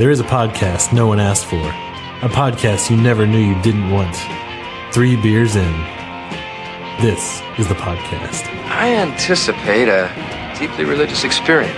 There is a podcast no one asked for. A podcast you never knew you didn't want. 3 beers in. This is the podcast. I anticipate a deeply religious experience.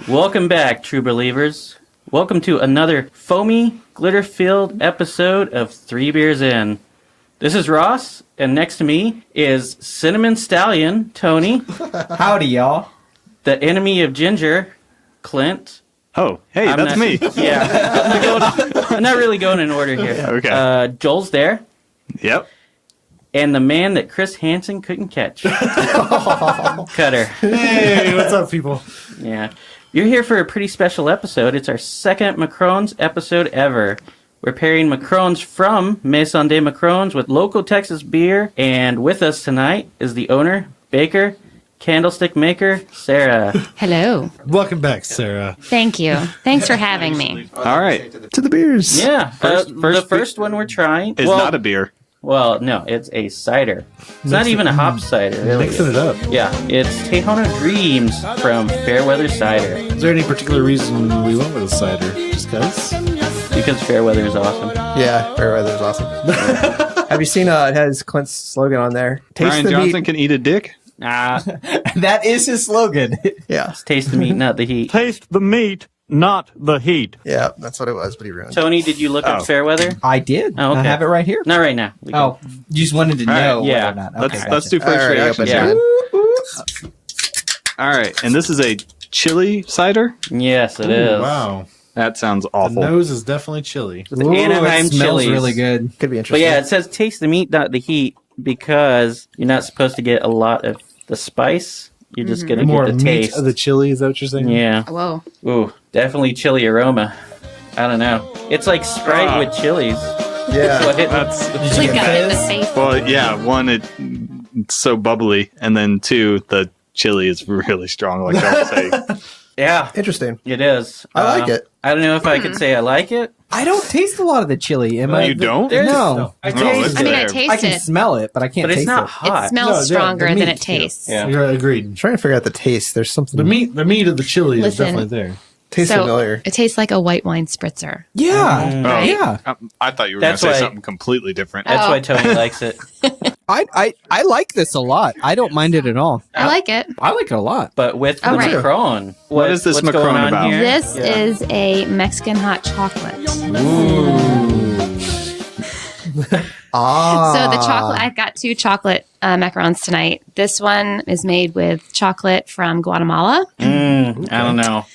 Welcome back, true believers. Welcome to another foamy, glitter-filled episode of 3 Beers In. This is Ross, and next to me is Cinnamon Stallion, Tony. Howdy, y'all. The enemy of ginger, Clint. Oh, hey, that's me. Yeah. I'm not really going in order here. Okay. Joel's there. Yep. And the man that Chris Hansen couldn't catch. Cutter. Hey, what's up, people? Yeah. You're here for a pretty special episode. It's our second Macarons episode ever. We're pairing Macarons from Maison de Macarons with local Texas beer. And with us tonight is the owner, baker, candlestick maker, Sarah. Hello. Welcome back, Sarah. Thank you. Thanks for having me. All right. To the beers. Yeah. The first one we're trying It's not a beer. Well, no, it's a cider. It's not even a hop cider, really. Mixing it up. Yeah, it's Tejano Dreams from Fairweather Cider. Is there any particular reason we went with a cider? Just because? Because Fairweather is awesome. Yeah, Fairweather's awesome. Have you seen it has Clint's slogan on there? Taste Ryan the Johnson meat. can eat a dick? Nah, That is his slogan. Yeah, it's taste the meat, not the heat. Taste the meat, not the heat. yeah, that's what it was, but he ruined it. Tony, did you look up Fairweather? I did. Oh, okay. I have it right here. Not right now. We can- Oh, you just wanted to know right, yeah. whether or not. Okay, Let's do first All right, reactions. open Yeah. it. All right. And this is a chili cider? Yes, it is. Wow. That sounds The awful. nose is definitely chili. The Anaheim it smells chilies. really good. Could be But interesting. yeah, it says taste the meat, not the heat, because you're not supposed to get a lot of the spice. You're just going to More get the meat taste. of the chili, is that what you're saying? Yeah. Whoa. Ooh, definitely chili aroma. I don't know. It's like Sprite with chilies. yeah. What it- That's We got it in the face. well, yeah. One, it's so bubbly, and then 2, the chili is really strong. Like I was saying. Yeah, Interesting. it is. I like it. I don't know if I could say I like it. I don't taste a lot of the chili. Am I? You don't? No. I No, taste it's I mean, I there. taste I can it. smell it, but I can't but taste it's not it. hot. It smells No, the stronger than meat, it tastes. Yeah. You're agreed. I'm trying to figure out the taste. There's something. The meat of the chili is Listen. definitely there. tastes So familiar. it tastes like a white wine spritzer. Yeah. Oh, Yeah. I thought you were going to That's say why- something completely different. That's Oh. why Tony likes it. I like this a lot. I don't mind it at all. I like it. I like it a lot. But with the All right. Macaron. What is this what's going Macaron on about? here? This Yeah. is a Mexican hot chocolate. Ah. So the chocolate, I've got 2 chocolate macarons tonight. This one is made with chocolate from Guatemala. I don't know.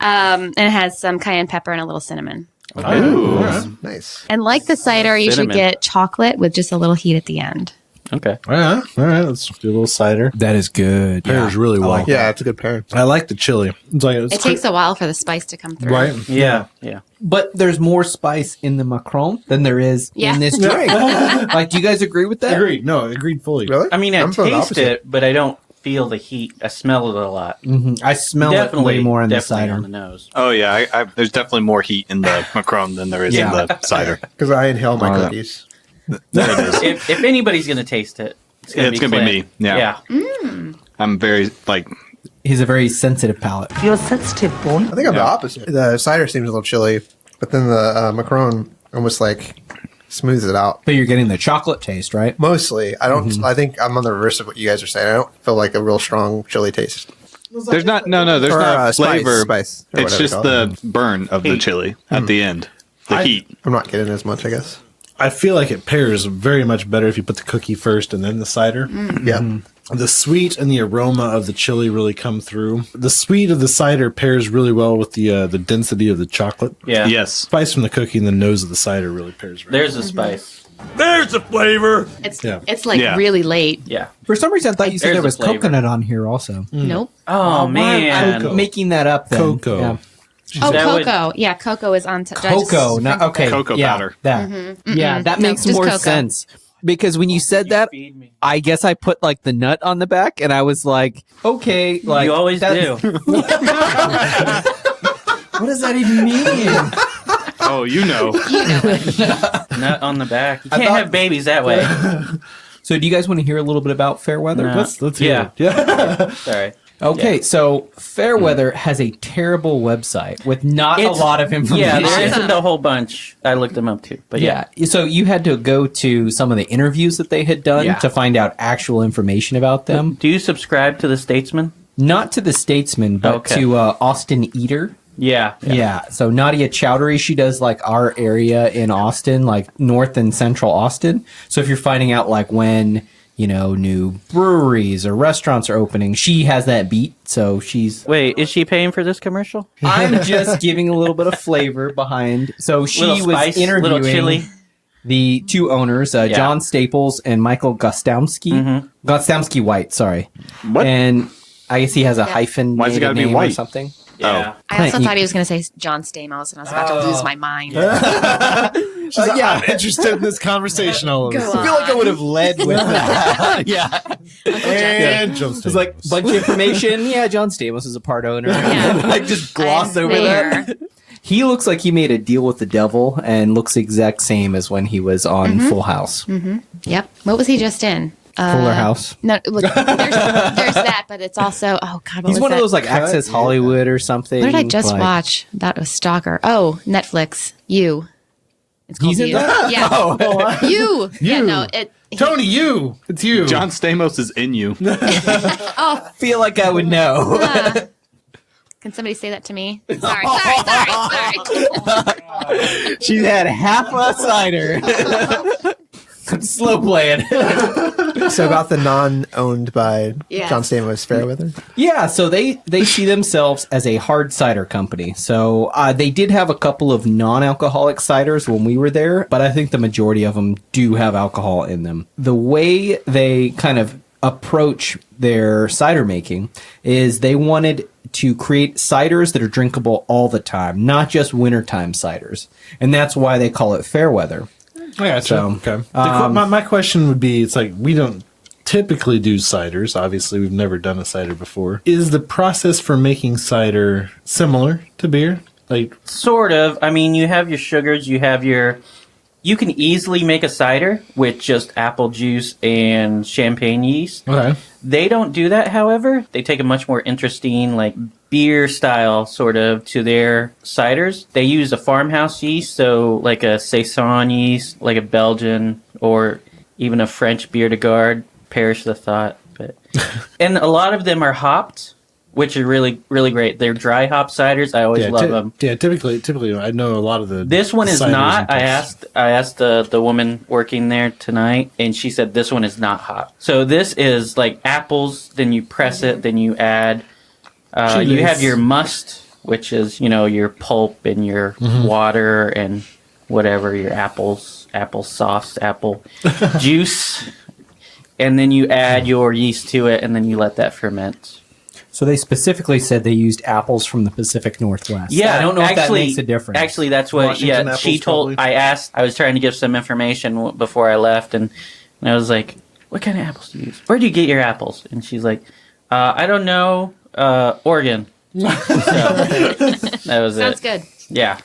And it has some cayenne pepper and a little cinnamon. Ooh. Nice. And like the cider, you should Cinnamon. get chocolate with just a little heat at the end. Okay. All right, let's do a little cider. That is good. Pairs really well. Yeah, it's a good pair. I like the chili. It's like It takes a while for the spice to come through. right. Yeah. Yeah. But there's more spice in the Macron than there is Yeah. in this drink. Like, do you guys agree with that? Agreed. No, agreed fully. Really? I mean, I I'm feeling taste opposite. it, but I don't feel the heat. I smell it a lot. I smell it way more in the definitely cider. on the nose. Oh, yeah. There's definitely more heat in the Macaron than there is in Yeah. the cider. Because I inhale my Oh, yeah. cookies. There it is. If anybody's going to taste it, it's going to be Clint. me. Yeah. I'm very, He's a very sensitive palate. I think I'm the opposite. The cider seems a little chilly, but then the Macaron almost like smooths it out. But you're getting the chocolate taste, right? Mostly. I don't. I think I'm on the reverse of what you guys are saying. I don't feel like a real strong chili taste. there's not, there's Or, not flavor. spice, or It's whatever just you call it. the burn of the chili at the end. The heat. I'm not getting as much, I guess. I feel like it pairs very much better if you put the cookie first and then the cider. Yeah. The sweet and the aroma of the chili really come through. The sweet of the cider pairs really well with the density of the chocolate. Yeah. Yes. Spice from the cookie and the nose of the cider really pairs very There's a spice. There's the flavor. It's like Yeah. really late. Yeah. For some reason, I thought you said There's there the was flavor. coconut on here also. Nope. Oh, man. I'm making that up then. Cocoa. Yeah. Oh, That would- cocoa. Yeah, cocoa is on top. Cocoa, not okay. Cocoa yeah, powder. That, yeah, that No, makes just more cocoa. sense. Because when you said that, I guess I put like the nut on the back, and I was like, okay, like You always do. What does that even mean? Oh, you know. Nut on the back. You can't thought- have babies that way. So, do you guys want to hear a little bit about Fairweather? No. Let's hear it. Yeah. Sorry. Okay, so Fairweather has a terrible website with not a lot of information. Yeah, there isn't a whole bunch. I looked them up too. But yeah. So you had to go to some of the interviews that they had done to find out actual information about them. Do you subscribe to the Statesman? Not to the Statesman, but Okay. to Austin Eater. Yeah. Yeah. So Nadia Chowdhury, she does like our area in Austin, like North and Central Austin. So if you're finding out like when, new breweries or restaurants are opening, she has that beat. So she's... Wait, is she paying for this commercial? I'm just giving a little bit of flavor behind. So she Little was spice, interviewing little chili. the two owners, John Staples and Michael Gostomski. Gostomski White, sorry. What? And I guess he has a hyphen Why's it gotta be name or white? something. Yeah. I also Clint, thought he was going to say John Stamos, and I was about to lose my mind. I'm interested in this conversation all over. Go I feel like I would have led with that. yeah. And Jones. It's like a bunch of information. Yeah, John Stamos is a part owner. Yeah. Like just gloss I'm over there. that. He looks like he made a deal with the devil and looks the exact same as when he was on Full House. Yep. What was he just in? Fuller House. No, look, there's that, but it's also, oh God, what He's was one that? of those like Access Hollywood or something. What did I just like- watch? That was Stalker. Oh, Netflix. You. It's called He's in You. that? Yeah. Oh. You. Yeah, no, Tony, it's you. John Stamos is in you. Oh, feel like I would know. can somebody say that to me? Sorry. She's had half a cider. Slow playing. So about the non-owned by Yes. John Stamos Fairweather. Yeah, so they see themselves as a hard cider company. So they did have a couple of non-alcoholic ciders when we were there, but I think the majority of them do have alcohol in them. The way they kind of approach their cider making is they wanted to create ciders that are drinkable all the time, not just wintertime ciders. And that's why they call it Fairweather. I gotcha. So, Okay. My question would be, it's like we don't typically do ciders. Obviously, we've never done a cider before. Is the process for making cider similar to beer? Like, Sort of. I mean, you have your sugars, you can easily make a cider with just apple juice and champagne yeast. okay. They don't do that, however. They take a much more interesting, like, beer style, sort of, to their ciders. They use a farmhouse yeast, so like a Saison yeast, like a Belgian, or even a French bière de garde. Perish the thought. But and a lot of them are hopped, which are really, really great. They're dry hop ciders. I always love them. Yeah, typically, I know a lot of the. This one is ciders not. and I things. asked the woman working there tonight, and she said this one is not hot. So this is like apples. Then you press it. Then you add. You have your must, which is your pulp and your water and whatever your apple sauce, apple juice, and then you add your yeast to it, and then you let that ferment. So they specifically said they used apples from the Pacific Northwest. Yeah, I don't know if that actually- makes a difference. Actually, that's what. Washington Yeah, apples, she told. probably. I was trying to give some information before I left, and I was like, "What kind of apples do you use? Where do you get your apples?" And she's like, "I don't know, Oregon." So, that was sounds it. good. Yeah.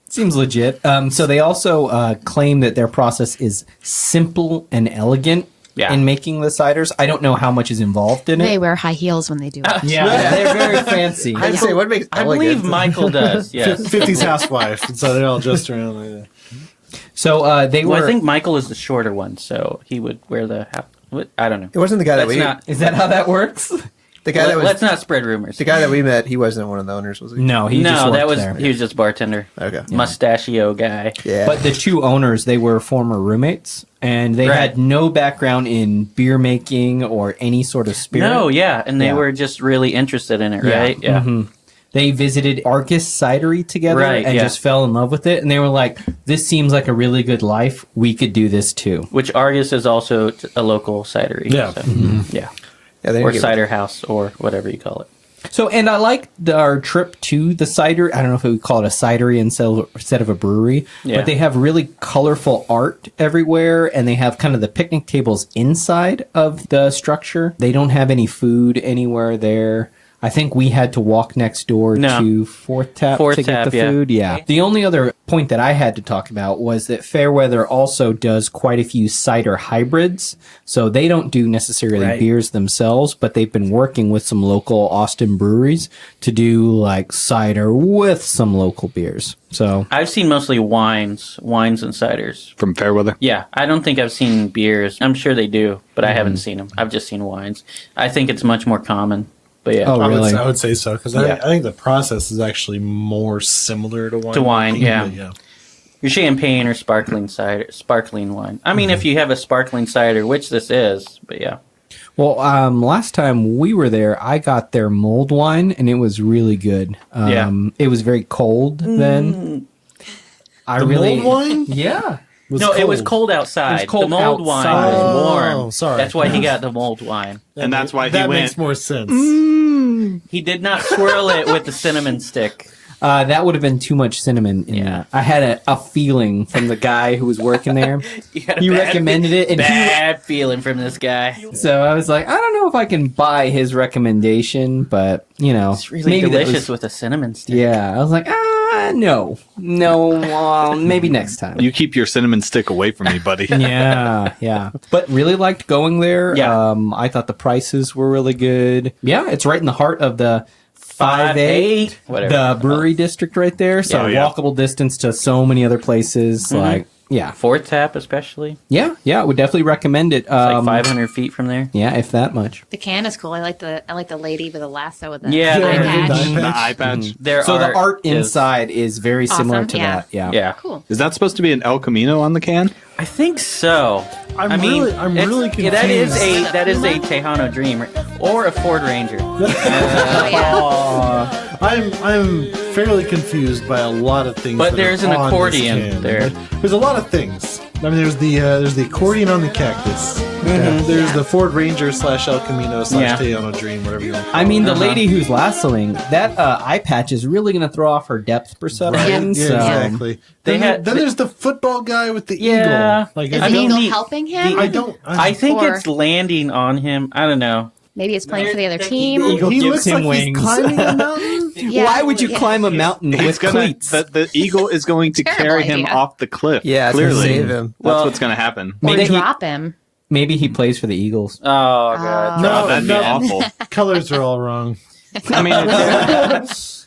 Seems legit. So they also claim that their process is simple and elegant in making the ciders. I don't know how much is involved in it. They wear high heels when they do it. Yeah, they're very fancy. I'd say what makes I believe Michael does. Yes. 50s housewife, and so they're all dressed around like that. So they Well, were. I think Michael is the shorter one, so he would wear the. I don't know. It wasn't the guy that Let's we. not. Is that how that works? The guy that was. Let's not spread rumors. The guy that we met. He wasn't one of the owners, was he? No, he just No, worked that was there. he was just bartender. Okay. Mustachio guy. Yeah. But the two owners, they were former roommates, and they Right. had no background in beer making or any sort of spirit. No, yeah, and they Yeah. were just really interested in it, right? Yeah. Mhm. They visited Argus Cidery together Right, and yeah. just fell in love with it. And they were like, this seems like a really good life. We could do this too. Which Argus is also a local cidery. Yeah. So, yeah. Yeah, they Or didn't get- cider house or whatever you call it. So, and I like our trip to the cider. I don't know if we would call it a cidery instead of a brewery, but they have really colorful art everywhere, and they have kind of the picnic tables inside of the structure. They don't have any food anywhere there. I think we had to walk next door to Fourth Tap to get the food. Yeah. The only other point that I had to talk about was that Fairweather also does quite a few cider hybrids. So they don't do necessarily beers themselves, but they've been working with some local Austin breweries to do like cider with some local beers. So I've seen mostly wines and ciders. From Fairweather? Yeah. I don't think I've seen beers. I'm sure they do, but I haven't seen them. I've just seen wines. I think it's much more common. But yeah. Oh, really? I would say so, because I think the process is actually more similar to wine. To wine, yeah. Your champagne or sparkling wine. I mean, if you have a sparkling cider, which this is, but yeah. Well, last time we were there, I got their mulled wine, and it was really good. It was very cold then. Mulled wine? Yeah. It was cold outside. It was cold the mulled wine outside. was warm. Oh, sorry. That's why he got the mulled wine. And that's why that he went. makes more sense. He did not swirl it with the cinnamon stick. That would have been too much cinnamon in that. I had a feeling from the guy who was working there. He recommended it. And bad feeling from this guy. So I was like, I don't know if I can buy his recommendation, but, It's really delicious with a cinnamon stick. Yeah. I was like, no, maybe next time. You keep your cinnamon stick away from me, buddy. Yeah. But really liked going there. Yeah. I thought the prices were really good. Yeah, it's right in the heart of the 5-8, the brewery district right there. So walkable distance to so many other places. Fourth Tap especially. Yeah, I would definitely recommend it. It's like 500 feet from there. Yeah, if that much. The can is cool. I like the lady with the lasso with the eye patch. The eye patch. The art inside is very similar to that. Yeah. Cool. Is that supposed to be an El Camino on the can? I think so. I'm really confused. That is a Tejano Dream or a Ford Ranger. I'm fairly confused by a lot of things. But there's an accordion there. There's a lot of things. I mean, there's the accordion on the cactus. There's the Ford Ranger / El Camino / Tejano Dream, whatever you want. I mean, the lady who's lassoing that eye patch is really going to throw off her depth perception. Exactly. Then there's the football guy with the eagle. Like, is the eagle helping him? I think it's landing on him. I don't know. Maybe it's playing for the other team. The eagle gives him wings. He's climbing a mountain. Why would you climb a mountain with cleats? The eagle is going to carry him off the cliff. Yeah, clearly. save him. That's what's going to happen. Or drop him. Maybe he plays for the Eagles. Oh, God. No, that'd be awful. Colors are all wrong. I mean,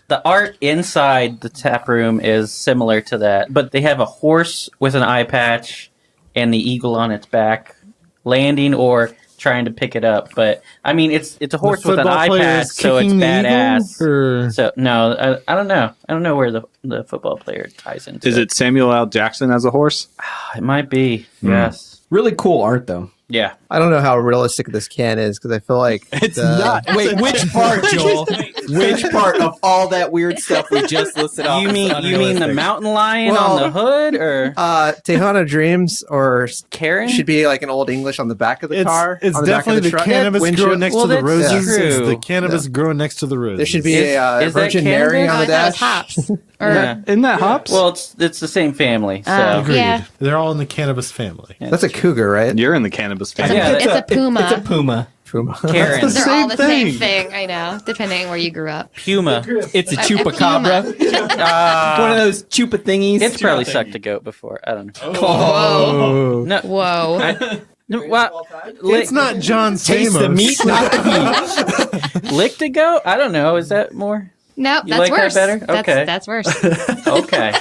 the art inside the tap room is similar to that, but they have a horse with an eye patch and the eagle on its back landing or trying to pick it up. But I mean, it's a horse with an eye patch, so it's badass. So no, I don't know. I don't know where the football player ties into. Is it Samuel L. Jackson as a horse? It might be. Yes. Really cool art, though. Yeah. I don't know how realistic this can is because I feel like it's not. Wait, which part, Joel? Which part of all that weird stuff we just listed off? You mean the mountain lion on the hood, or Tejano Dreams, or Karen? Should be like an old English on the back of the car. It's definitely the cannabis growing next to the roses. It's the cannabis growing next to the roses. There should be a Virgin Mary on the dash. Hops. Isn't that hops? Well, it's the same family. So Agreed. Yeah. They're all in the cannabis family. That's a cougar, right? You're in the cannabis family. It's a puma. It's a puma. Karen. They're all the same thing. I know, depending on where you grew up. Puma. It's a chupacabra. One of those chupa thingies. It's probably sucked a goat before. I don't know. Whoa. No. Whoa. It's not John Taste the meat, not the heat. Licked a goat? I don't know. Is that more? No, You that's like that worse. better? Okay. That's worse. Okay.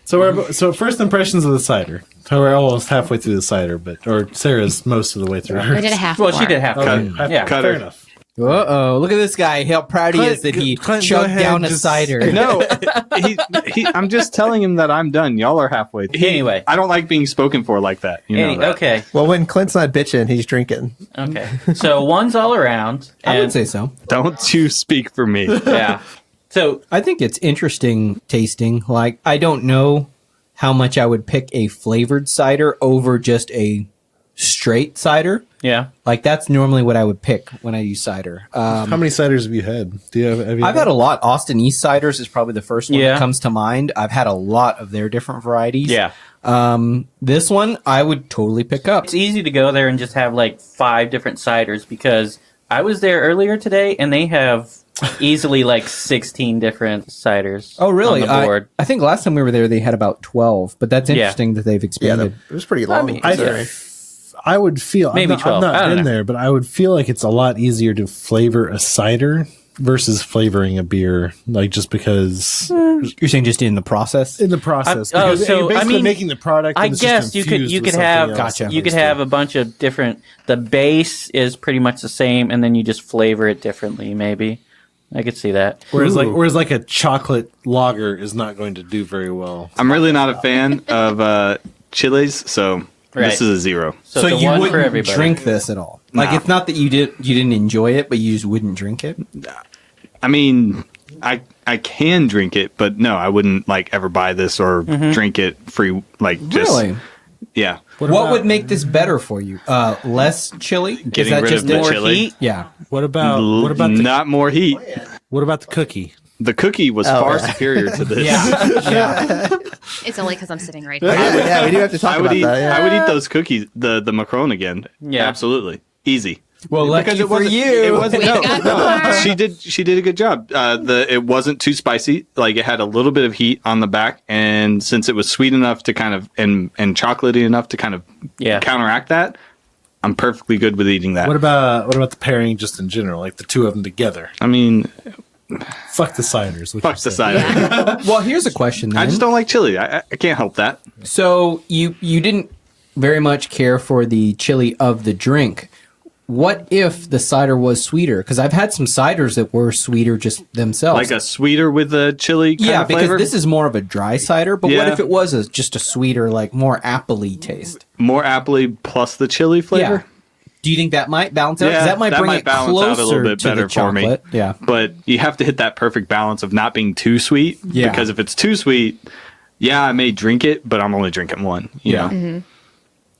So first impressions of the cider. So we're almost halfway through the cider, or Sarah's most of the way through. We did a half. Well, she did half. Yeah, Cut fair her. enough. Uh-oh, look at this guy. How proud he is that he Clint, go chugged ahead, down a just- cider. No, I'm just telling him that I'm done. Y'all are halfway. Anyway. I don't like being spoken for like that. You know that. Okay. Well, when Clint's not bitching, he's drinking. Okay. So one's all around. I would and- say so. Don't you speak for me. Yeah. So I think it's interesting tasting. Like, I don't know how much I would pick a flavored cider over just a straight cider. Yeah. Like that's normally what I would pick when I use cider. How many ciders have you had? Do you have you I've had a lot. Austin East ciders is probably the first one Yeah. that comes to mind. I've had a lot of their different varieties. Yeah. This one I would totally pick up. It's easy to go there and just have like 5 different ciders because I was there earlier today and they have easily like 16 different ciders. Oh, really? On the board. I think last time we were there, they had about 12, but that's interesting that they've Yeah, expanded. it was pretty long. mean, considering. I would feel Maybe I've 12. I not don't been know. there, but I would feel like it's a lot easier to flavor a cider versus flavoring a beer, like just because You're saying just in the process? in the process. I- oh, because so, you're basically I mean, making the product. I and it's just guess you could infused with have something else, Gotcha. you could basically. have a bunch of different. The base is pretty much the same, and then you just flavor it differently. Maybe I could see that. whereas like a chocolate lager is not going to do very well. I'm really not a fan of chiles, so Right. this is a 0. So, it's a you one for wouldn't everybody. drink this at all? Like Nah. it's not that you didn't enjoy it, but you just wouldn't drink it? I mean, I can drink it, but no, I wouldn't like ever buy this or drink it free. Like just Really? yeah. What would make this better for you? Less chili? Getting rid of the More chili. heat. Yeah. What about the Not more heat. what about the cookie? The cookie was far superior to this. Yeah. It's only because I'm sitting right here. Yeah, we do have to talk I would about eat. that. Yeah. I would eat those cookies. The Macaron again. Yeah. Absolutely easy. Well, lucky Because it for wasn't. you. It wasn't. We No, got no. more. She did a good job. It wasn't too spicy. Like it had a little bit of heat on the back, and since it was sweet enough to kind of and chocolatey enough to kind of Yeah. counteract that, I'm perfectly good with eating that. What about the pairing just in general, like the two of them together? I mean, Fuck the ciders. what fuck you're the saying. cider. Well, here's a question then. I just don't like chili. I can't help that. So you didn't very much care for the chili of the drink. What if the cider was sweeter? Because I've had some ciders that were sweeter just themselves. Like a sweeter with a chili kind yeah, of because flavor. this is more of a dry cider. But what Yeah. if it was just a sweeter, like more apple-y taste? More appley plus the chili flavor. Yeah. Do you think that might balance out? 'Cause Yeah, that might bring it balance closer out a little bit to better the for me. chocolate. Yeah. But you have to hit that perfect balance of not being too sweet. Yeah. Because if it's too sweet, yeah, I may drink it, but I'm only drinking one. You Yeah. know? Mm-hmm.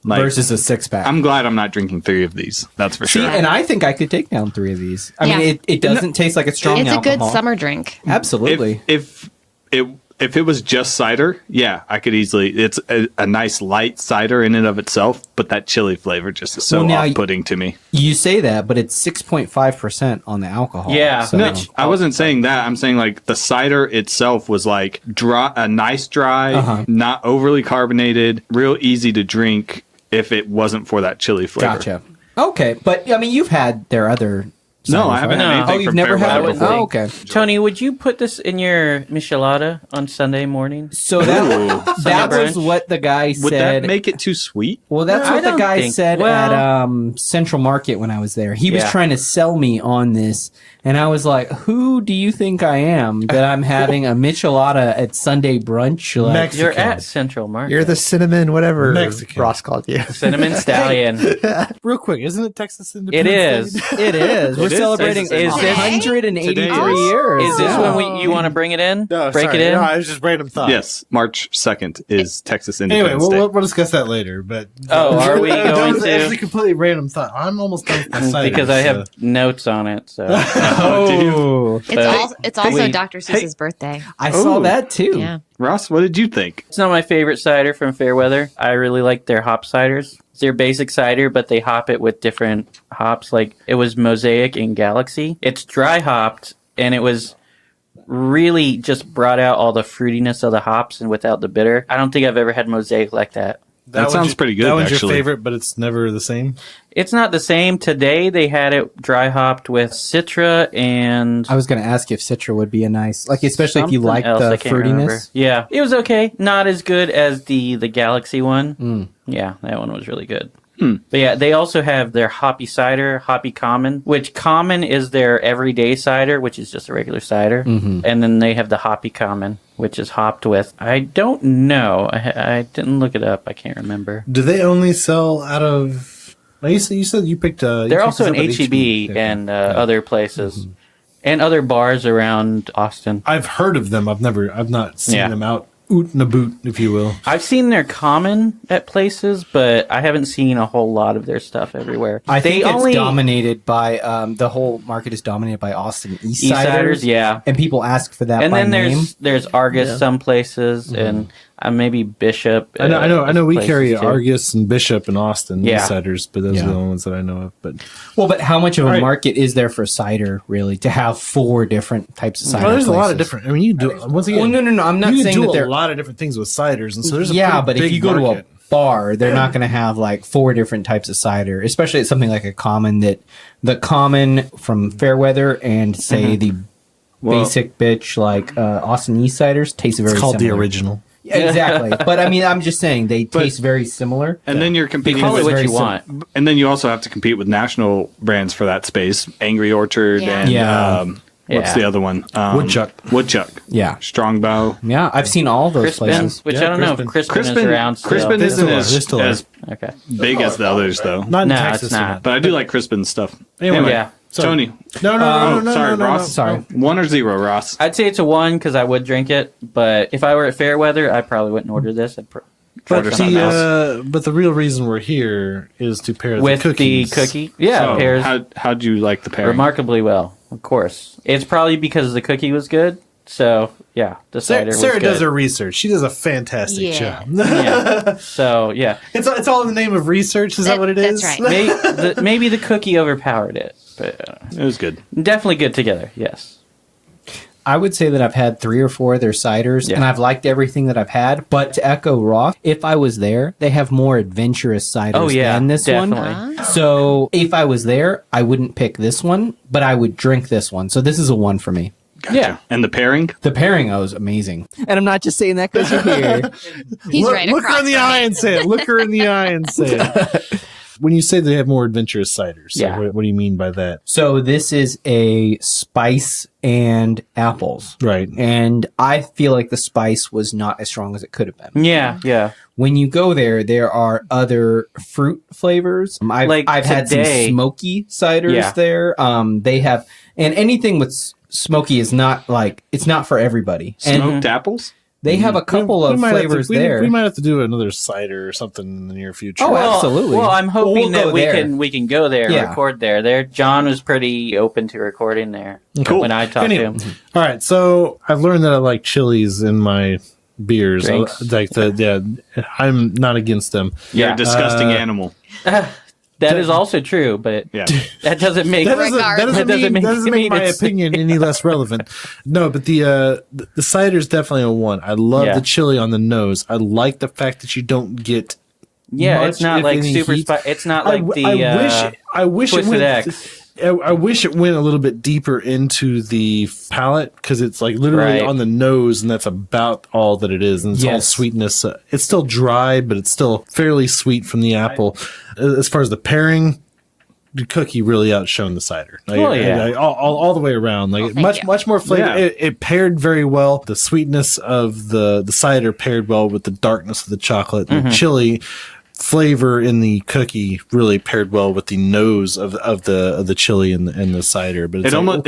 Like, Versus a 6-pack. I'm glad I'm not drinking 3 of these. That's for See, sure. and I think I could take down 3 of these. I Yeah. mean, it doesn't taste like it's strong It's a good alcohol. summer drink. Absolutely. If it was just cider, yeah, I could easily. It's a nice light cider in and of itself, but that chili flavor just is so Well, now off-putting to me. You say that, but it's 6.5% on the alcohol. Yeah. So. No, I wasn't saying that. I'm saying like the cider itself was like dry, a nice dry, not overly carbonated, real easy to drink. If it wasn't for that chili flavor, Gotcha. Okay, but I mean, you've had their other. No, I ciders, haven't right? had anything Oh, you've from never had Fairweather it. before. Oh, okay. Tony, would you put this in your michelada on Sunday morning? So that Sunday was brunch? what the guy Would said. that make it too sweet? Well, that's I what the don't guy think- said well- at Central Market when I was there. He was Yeah. trying to sell me on this, and I was like, "Who do you think I am that I'm having a michelada at Sunday brunch?" Like, Mexican. You're at Central Market. You're the cinnamon, whatever Mexican. Ross called you. Cinnamon Stallion. Real quick, isn't it Texas It Independence is. Day? it is. We're It is. celebrating Is this- 183 Today years. Is this Yeah. when you want to bring it in? No, Break sorry. it in? No, I was just random thought. Yes, March 2nd is Texas Anyway, Independence Day. we'll discuss that later. But Oh, are we that going was to? actually a completely random thought. I'm almost done with my cider. Because I have notes on it. So Oh, It's also Wait. Dr. Seuss's birthday. I saw Ooh. that too. Yeah. Ross, what did you think? it's not my favorite cider from Fairweather. I really like their hop ciders. It's their basic cider, but they hop it with different hops. Like it was Mosaic and Galaxy. It's dry hopped, and it was really just brought out all the fruitiness of the hops and without the bitter. I don't think I've ever had Mosaic like that. That one's sounds your- pretty good, That one's actually. your favorite, but it's never the same. It's not the same. Today they had it dry hopped with Citra and I was going to ask if Citra would be a nice, like, especially if you something like else, the I can't remember. fruitiness. Yeah, it was okay. Not as good as the Galaxy one. Yeah, that one was really good. But yeah, they also have their hoppy cider, hoppy common, which common is their everyday cider, which is just a regular cider. And then they have the hoppy common, which is hopped with, I don't know. I didn't look it up. I can't remember. Do they only sell out of? Well, you said you picked. They're also in HEB and other places and other bars around Austin. I've heard of them. I've not seen Yeah. them out oot and a boot, if you will. I've seen their common at places, but I haven't seen a whole lot of their stuff everywhere. I think it's dominated by the whole market is dominated by Austin East Ciders. Yeah, and people ask for that. And by then name. there's Argus some places, and maybe Bishop. I know. We carry too. Argus and Bishop and Austin Yeah. ciders, but those are the only ones that I know of. But how much of a market is there for cider really to have 4 different types of cider? Well, there's a lot of places? different. I mean, you do once again. Well, no. I'm not you saying can that do there a lot of different things with ciders, and so there's but if you go to a bar, they're not going to have like 4 different types of cider, especially at something like a common. That the common from Fairweather and say the basic bitch like Austin East ciders taste very. It's called similar. the original. Yeah, exactly. But I mean, I'm just saying they taste very similar. And then you're competing Call it with what you want. And then you also have to compete with national brands for that space. Angry Orchard and what's the other one? Woodchuck. Yeah. Strongbow. Yeah, I've seen all those Crispin, places. which I don't know if Crispin is around still. Crispin isn't as okay. big as the others, though. Not in No, Texas, it's not. But I do like Crispin's stuff. Anyway, Yeah. Tony. No, Sorry, Ross. Sorry. 1 or 0, Ross? I'd say it's a 1 because I would drink it, but if I were at Fairweather, I probably wouldn't order this. I'd Order something else. But the real reason we're here is to pair with the the cookies. cookie. Yeah, So, it pairs how'd you like the pairing? remarkably well. Of course, it's probably because the cookie was good. So yeah, the cider was Sarah good. does her research. She does a fantastic job. Yeah. So yeah, it's all in the name of research. Is that what it is? That's right. maybe the cookie overpowered it, but It was good. definitely good together. Yes. I would say that I've had 3 or 4 of their ciders, and I've liked everything that I've had. But to echo Ross, if I was there, they have more adventurous ciders than this definitely. one. So if I was there, I wouldn't pick this one, but I would drink this one. So this is a 1 for me. Gotcha. Yeah. And the pairing? The pairing was amazing. And I'm not just saying that because you're here. He's right Look her across in the from eye me. and say it. Look her in the eye and say it. When you say they have more adventurous ciders, what do you mean by that? So this is a spice and apples. Right. And I feel like the spice was not as strong as it could have been. Yeah. When you go there are other fruit flavors. I've had some smoky ciders there. They have, and anything with smoky is not it's not for everybody. Smoked apples? They have a couple of flavors there. We might have to do another cider or something in the near future. Oh, absolutely. Well, I'm hoping We'll that go we can go there and record there. John was pretty open to recording there when I talked to him. All right, so I've learned that I like chilies in my beers. I'm not against them. You're a disgusting animal. That is also true, but that doesn't make that doesn't make my opinion any less relevant. No, but the cider's definitely a 1. I love the chili on the nose. I like the fact that you don't get much, it's not if like any, super heat. spicy. It's not like I wish it Twisted went. X. I wish it went a little bit deeper into the palate because it's like literally on the nose, and that's about all that it is. And it's all sweetness. It's still dry, but it's still fairly sweet from the apple. As far as the pairing, the cookie really outshone the cider. All the way around. Much more flavor. Yeah. It paired very well. The sweetness of the cider paired well with the darkness of the chocolate. And the chili flavor in the cookie really paired well with the nose of the chili and the cider. But it's almost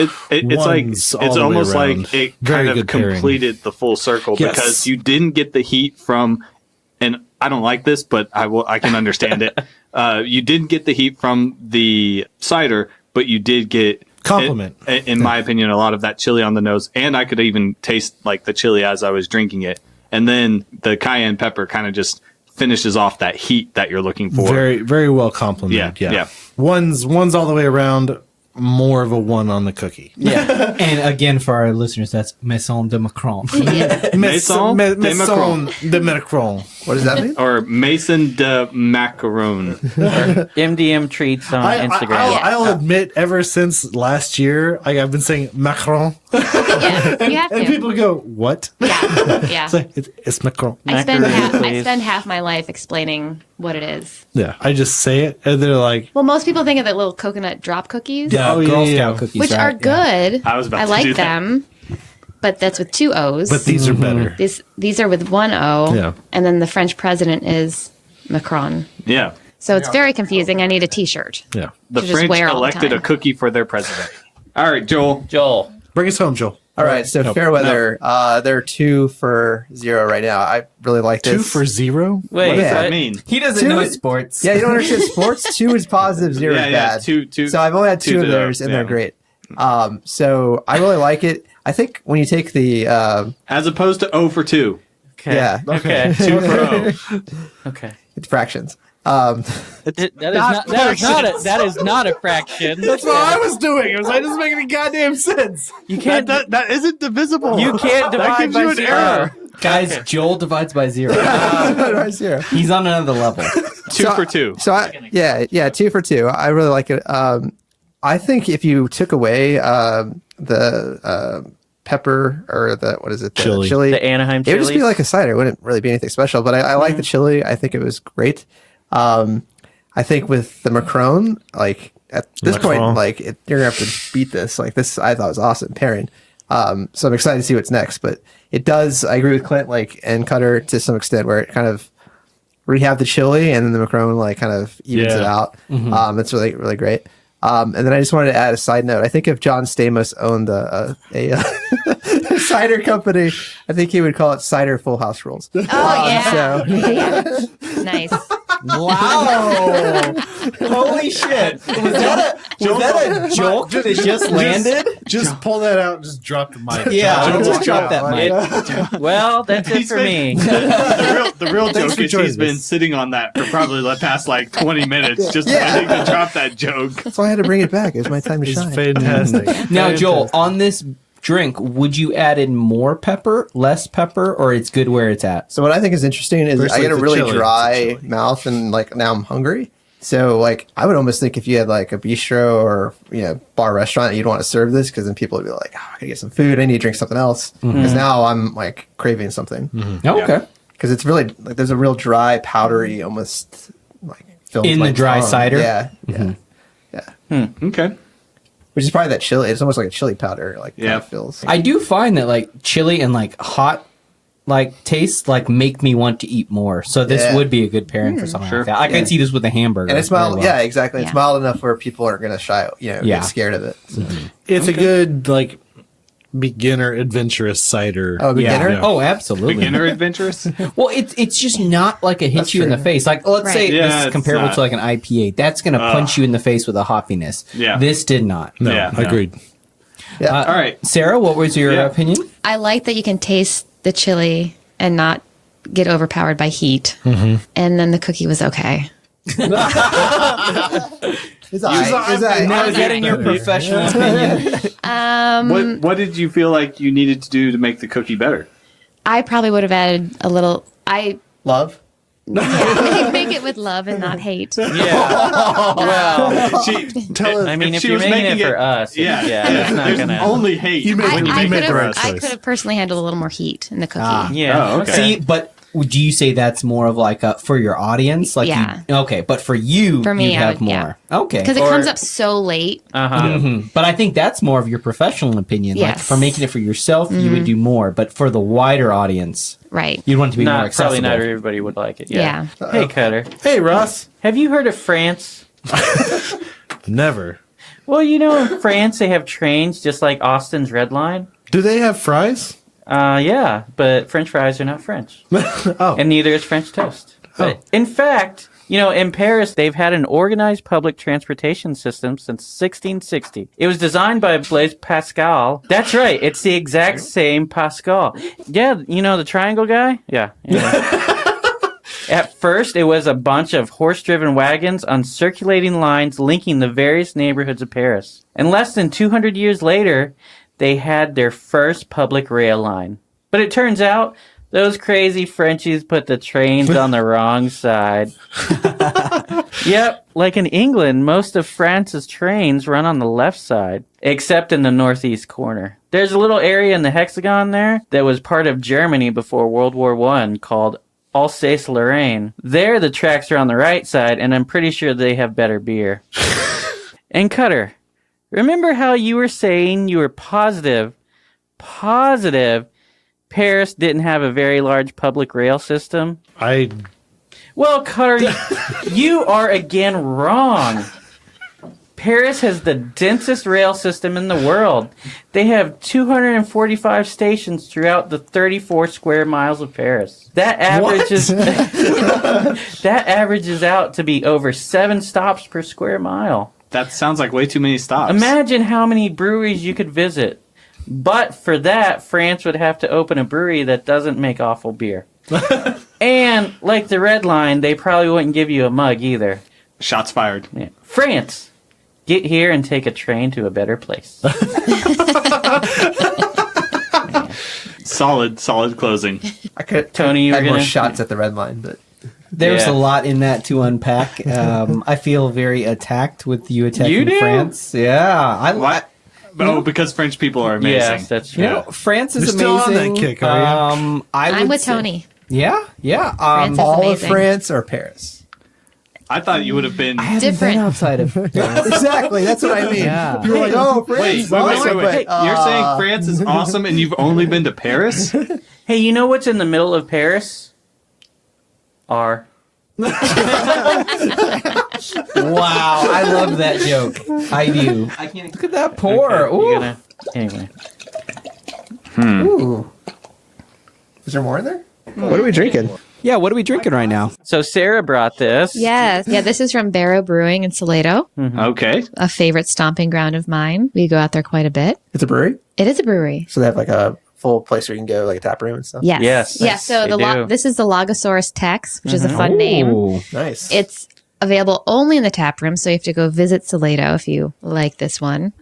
like it kind of completed the full circle because you didn't get the heat from, and I don't like this, but I can understand it. You didn't get the heat from the cider, but you did get compliment. In my opinion, a lot of that chili on the nose, and I could even taste like the chili as I was drinking it. And then the cayenne pepper kind of just finishes off that heat that you're looking for. Very, very well complimented. Yeah. One's all the way around. More of a 1 on the cookie. Yeah. And again, for our listeners, that's Maison de Macarons. Maison de What does that mean? Or Maison de Macaron. MDM treats on Instagram. I'll admit, ever since last year, I've been saying Macaron. Yeah, you have And to. people go, what? Yeah. It's Macaron. I please. spend half my life explaining what it is. Yeah, I just say it, and they're like, Well, most people think of the little coconut drop cookies, Girl Scout cookies, which are good. I was about to like do that. them, but that's with 2 O's. but these are better. These are with 1 O, Yeah. and then the French president is Macron. Yeah. So it's very confusing. I need a T-shirt. Yeah. The To just French wear all the elected time. a cookie for their president. All right, Joel. Joel. Bring us home, Joel. All right, so Fairweather, they're 2 for 0 right now. I really like this. 2 for 0? Wait, what does what? that mean? He doesn't know sports. Yeah, you don't understand sports. 2 is positive, 0 is bad. Two. So I've only had 2 of theirs, and they're great. So I really like it. I think when you take the as opposed to 0 for 2. Okay. Yeah. Okay. 2 for 0. Okay. it's fractions. That is not a fraction. That's what I was doing. It was like, doesn't make any goddamn sense. You can't. That isn't divisible. You can't divide gives by you an 0. error. Guys, Joel divides by 0. Right here. He's on another level. 2 for 2. So 2 for 2. I really like it. I think if you took away the pepper or the chili, The Anaheim it would just be chilies? like a cider. It wouldn't really be anything special. But I like the chili. I think it was great. I think with the Macaron, like at this point, like you're gonna have to beat this. Like this, I thought was awesome pairing. So I'm excited to see what's next. But it does. I agree with Clint, like and Cutter to some extent, where it kind of rehab the chili and then the Macaron like kind of evens it out. It's really really great. And then I just wanted to add a side note. I think if John Stamos owned a cider company, I think he would call it Cider Full House Rules. Oh, yeah. Nice. Wow! Holy shit! Was that a joke that just landed? Just pull that out and just drop the mic. Yeah, just drop that mic. Well, that's it for me. The real joke is he's been sitting on that for probably the past like 20 minutes, just waiting to drop that joke. That's why I had to bring it back. It was my time to shine. Fantastic. Now, Joel, on this drink, would you add in more pepper, less pepper, or it's good where it's at? So what I think is interesting is First, I like get a the really chili. dry mouth and like now I'm hungry. So like I would almost think if you had like a bistro or bar restaurant, you'd want to serve this because then people would be like, oh, I gotta get some food. I need to drink something else because now I'm like craving something. Oh, okay. Because it's really like there's a real dry, powdery, almost like filled In with the dry tongue. cider? Yeah. Okay. Which is probably that chili. It's almost like a chili powder. Like kind of feels. I do find that like chili and like hot like tastes like make me want to eat more. So this would be a good pairing for something like that. I could see this with a hamburger. And it's mild. very well. Yeah, exactly. It's mild enough where people aren't going to get scared of it. So. It's a good, like, beginner adventurous cider. Oh, beginner? Yeah. Oh, absolutely. Beginner adventurous? Well, it's just not like a hit you in the face. Like, let's say this is comparable to like an IPA. That's going to punch you in the face with a hoppiness. Yeah. This did not. No, agreed. Yeah. All right. Sarah, what was your opinion? I like that you can taste the chili and not get overpowered by heat. And then the cookie was okay. It's all right. Now, is that in your professional opinion? What did you feel like you needed to do to make the cookie better? I probably would have added a little. Love? Make it with love and not hate. Yeah. Well, Tell I mean, if she you're was making it for us, it's not there's gonna. only hate. I could have personally handled a little more heat in the cookie. Yeah. Oh, okay. See, but do you say that's more of like for your audience? Like okay, but for you, For me, you'd I have would- more. yeah. Okay. Because it comes up so late. But I think that's more of your professional opinion. Like Yes. for making it for yourself, you would do more. But for the wider audience, Right. you'd want it to be more accessible. Probably not everybody would like it. Yeah. Hey, Cutter. Hey, Ross. Have you heard of France? Never. Well, in France they have trains just like Austin's Red Line. Do they have fries? Yeah, but French fries are not French. And neither is French toast. But in fact, in Paris, they've had an organized public transportation system since 1660. It was designed by Blaise Pascal. That's right. It's the exact same Pascal. Yeah, the triangle guy? Yeah. At first, it was a bunch of horse-driven wagons on circulating lines linking the various neighborhoods of Paris. And less than 200 years later, they had their first public rail line. But it turns out those crazy Frenchies put the trains on the wrong side. Yep, like in England, most of France's trains run on the left side, except in the northeast corner. There's a little area in the hexagon there that was part of Germany before World War I called Alsace-Lorraine. There, the tracks are on the right side, and I'm pretty sure they have better beer. And Cutter, remember how you were saying you were positive Paris didn't have a very large public rail system? Well, Cutter, you are again wrong. Paris has the densest rail system in the world. They have 245 stations throughout the 34 square miles of Paris. That averages that averages out to be over 7 stops per square mile. That sounds like way too many stops. Imagine how many breweries you could visit. But for that, France would have to open a brewery that doesn't make awful beer. And like the Red Line, they probably wouldn't give you a mug either. Shots fired. Yeah. France, get here and take a train to a better place. Solid closing. I could Tony, you were add more gonna- shots at the red line, but There's Yeah. a lot in that to unpack. I feel very attacked with you attacking You do? France. Yeah, I like. Oh, because French people are amazing. Yes, that's true. You know, France is You're still on amazing. that kick, are you? I'm with Tony. Yeah. France is all of amazing. France or Paris? I thought you would have been. I haven't Different. been outside of Exactly, that's what I mean. Yeah. You're like, oh, France. Wait. is awesome, Wait. but, You're saying France is awesome and you've only been to Paris? Hey, you know what's in the middle of Paris? R. Wow, I love that joke. I do. I can't look at that pour. Okay, Ooh. anyway. Ooh. Is there more in there? What are we drinking? Yeah, what are we drinking right now? So Sarah brought this. Yes. Yeah, this is from Barrow Brewing in Salado, Okay. a favorite stomping ground of mine. We go out there quite a bit. It's a brewery, It is a brewery. so they have like a full place where you can go, like a tap room and stuff. Yes. Yes, Yeah, so they do. this is the Lagersaurus Tex, which is a fun name. Ooh. Nice. It's available only in the tap room, so you have to go visit Salado if you like this one.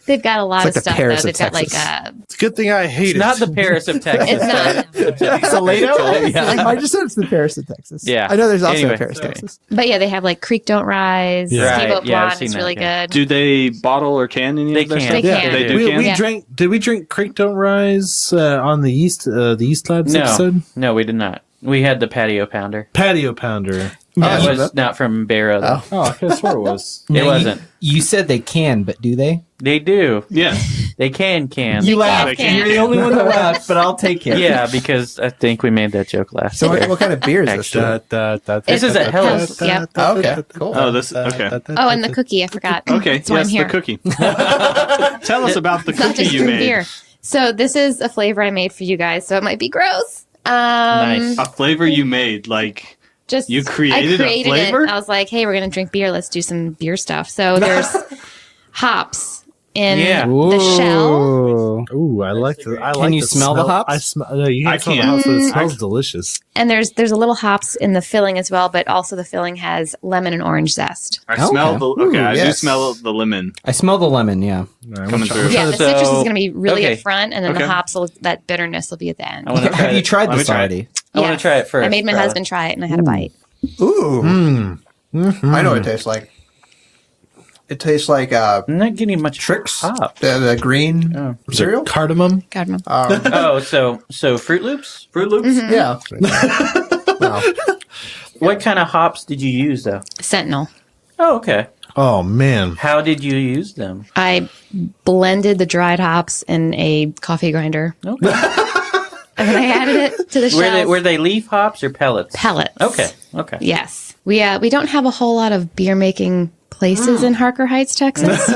They've got a lot It's like of the stuff Paris though. of They've got like Texas. It's a good thing I hate It's it. not the Paris of Texas. it's not. Salado? I just said it's the Paris of Texas. Yeah. I know there's also Anyway, a Paris, sorry. Texas. But yeah, they have like Creek Don't Rise, Yeah. Steamboat Right, yeah, I've Blonde seen is that, really yeah. good. Do they bottle or can any They of their can. stuff? They can. They do We- can? Did we drink Creek Don't Rise on the East Labs episode? No, we did not. We had the patio pounder. Patio Pounder. That was not from Barrow, though. Oh, I could have swore it was. It wasn't. You said they can, but do they? They do. Yes. They can. You laughed. can. You're the only one that laughed, but I'll take it. Yeah, because I think we made that joke last So year. what kind of beer is this? Actually. This is at Hell's. Yep. Oh, okay, cool. Oh, this. Okay. Oh, and the cookie, I forgot. Okay. That's why Yes, I'm here. the cookie. Tell us about the It's not cookie just you root made. beer. So this is a flavor I made for you guys, so it might be gross. Nice. A flavor you made, like Just You created a it. flavor? I was like, hey, we're gonna drink beer. Let's do some beer stuff. So there's hops in Yeah. the shell. Ooh, I like the. I Can like you the smell the hops? I smell. No, you I can't smell the can. hops, but it smells delicious. And there's a little hops in the filling as well, but also the filling has lemon and orange zest. I smell the. Okay, Ooh, I do yes. smell the lemon I smell the lemon, yeah. coming through. Yeah, the So- citrus is going to be really okay. at front, and then Okay. the hops, that bitterness will be at the end. I want to try Have you it. tried Let me this try it. already? I want to try it first. I made my Carla. husband try it, and I had a bite. Ooh. I know what it tastes like. It tastes like I'm not getting much Tricks? hop. the green Is it cereal. cardamom? Cardamom. Oh, so Fruit Loops? Fruit Loops. Mm-hmm. Yeah. Wow. What kind of hops did you use, though? Sentinel. Oh, okay. Oh man, How did you use them? I blended the dried hops in a coffee grinder, Okay. and then I added it to the shells. Were they leaf hops or pellets? Pellets. Okay. Yes. We don't have a whole lot of beer making places in Harker Heights, Texas,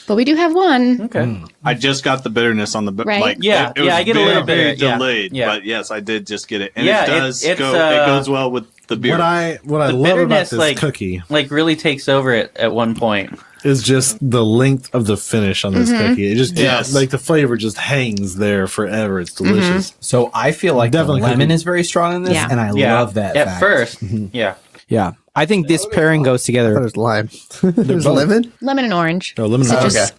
but we do have one. Okay. I just got the bitterness on the Right. like. Yeah, it was yeah, I get a little very bit, yeah, delayed, yeah. but yes, I did just get it, and Yeah, it does it's, go. uh, It goes well with the beer. what I The love about bitterness, this like- cookie Like really takes over it at one point. is just the length of the finish on this cookie. It just Yes. like the flavor just hangs there forever. It's delicious. So I feel like Definitely the lemon could be. is very strong in this, Yeah. and I Yeah. love that At fact. first, yeah. Yeah. I think this pairing goes I thought it together. was lime. There's lemon. Lemon and orange. Oh, lemon. Citrus. Okay.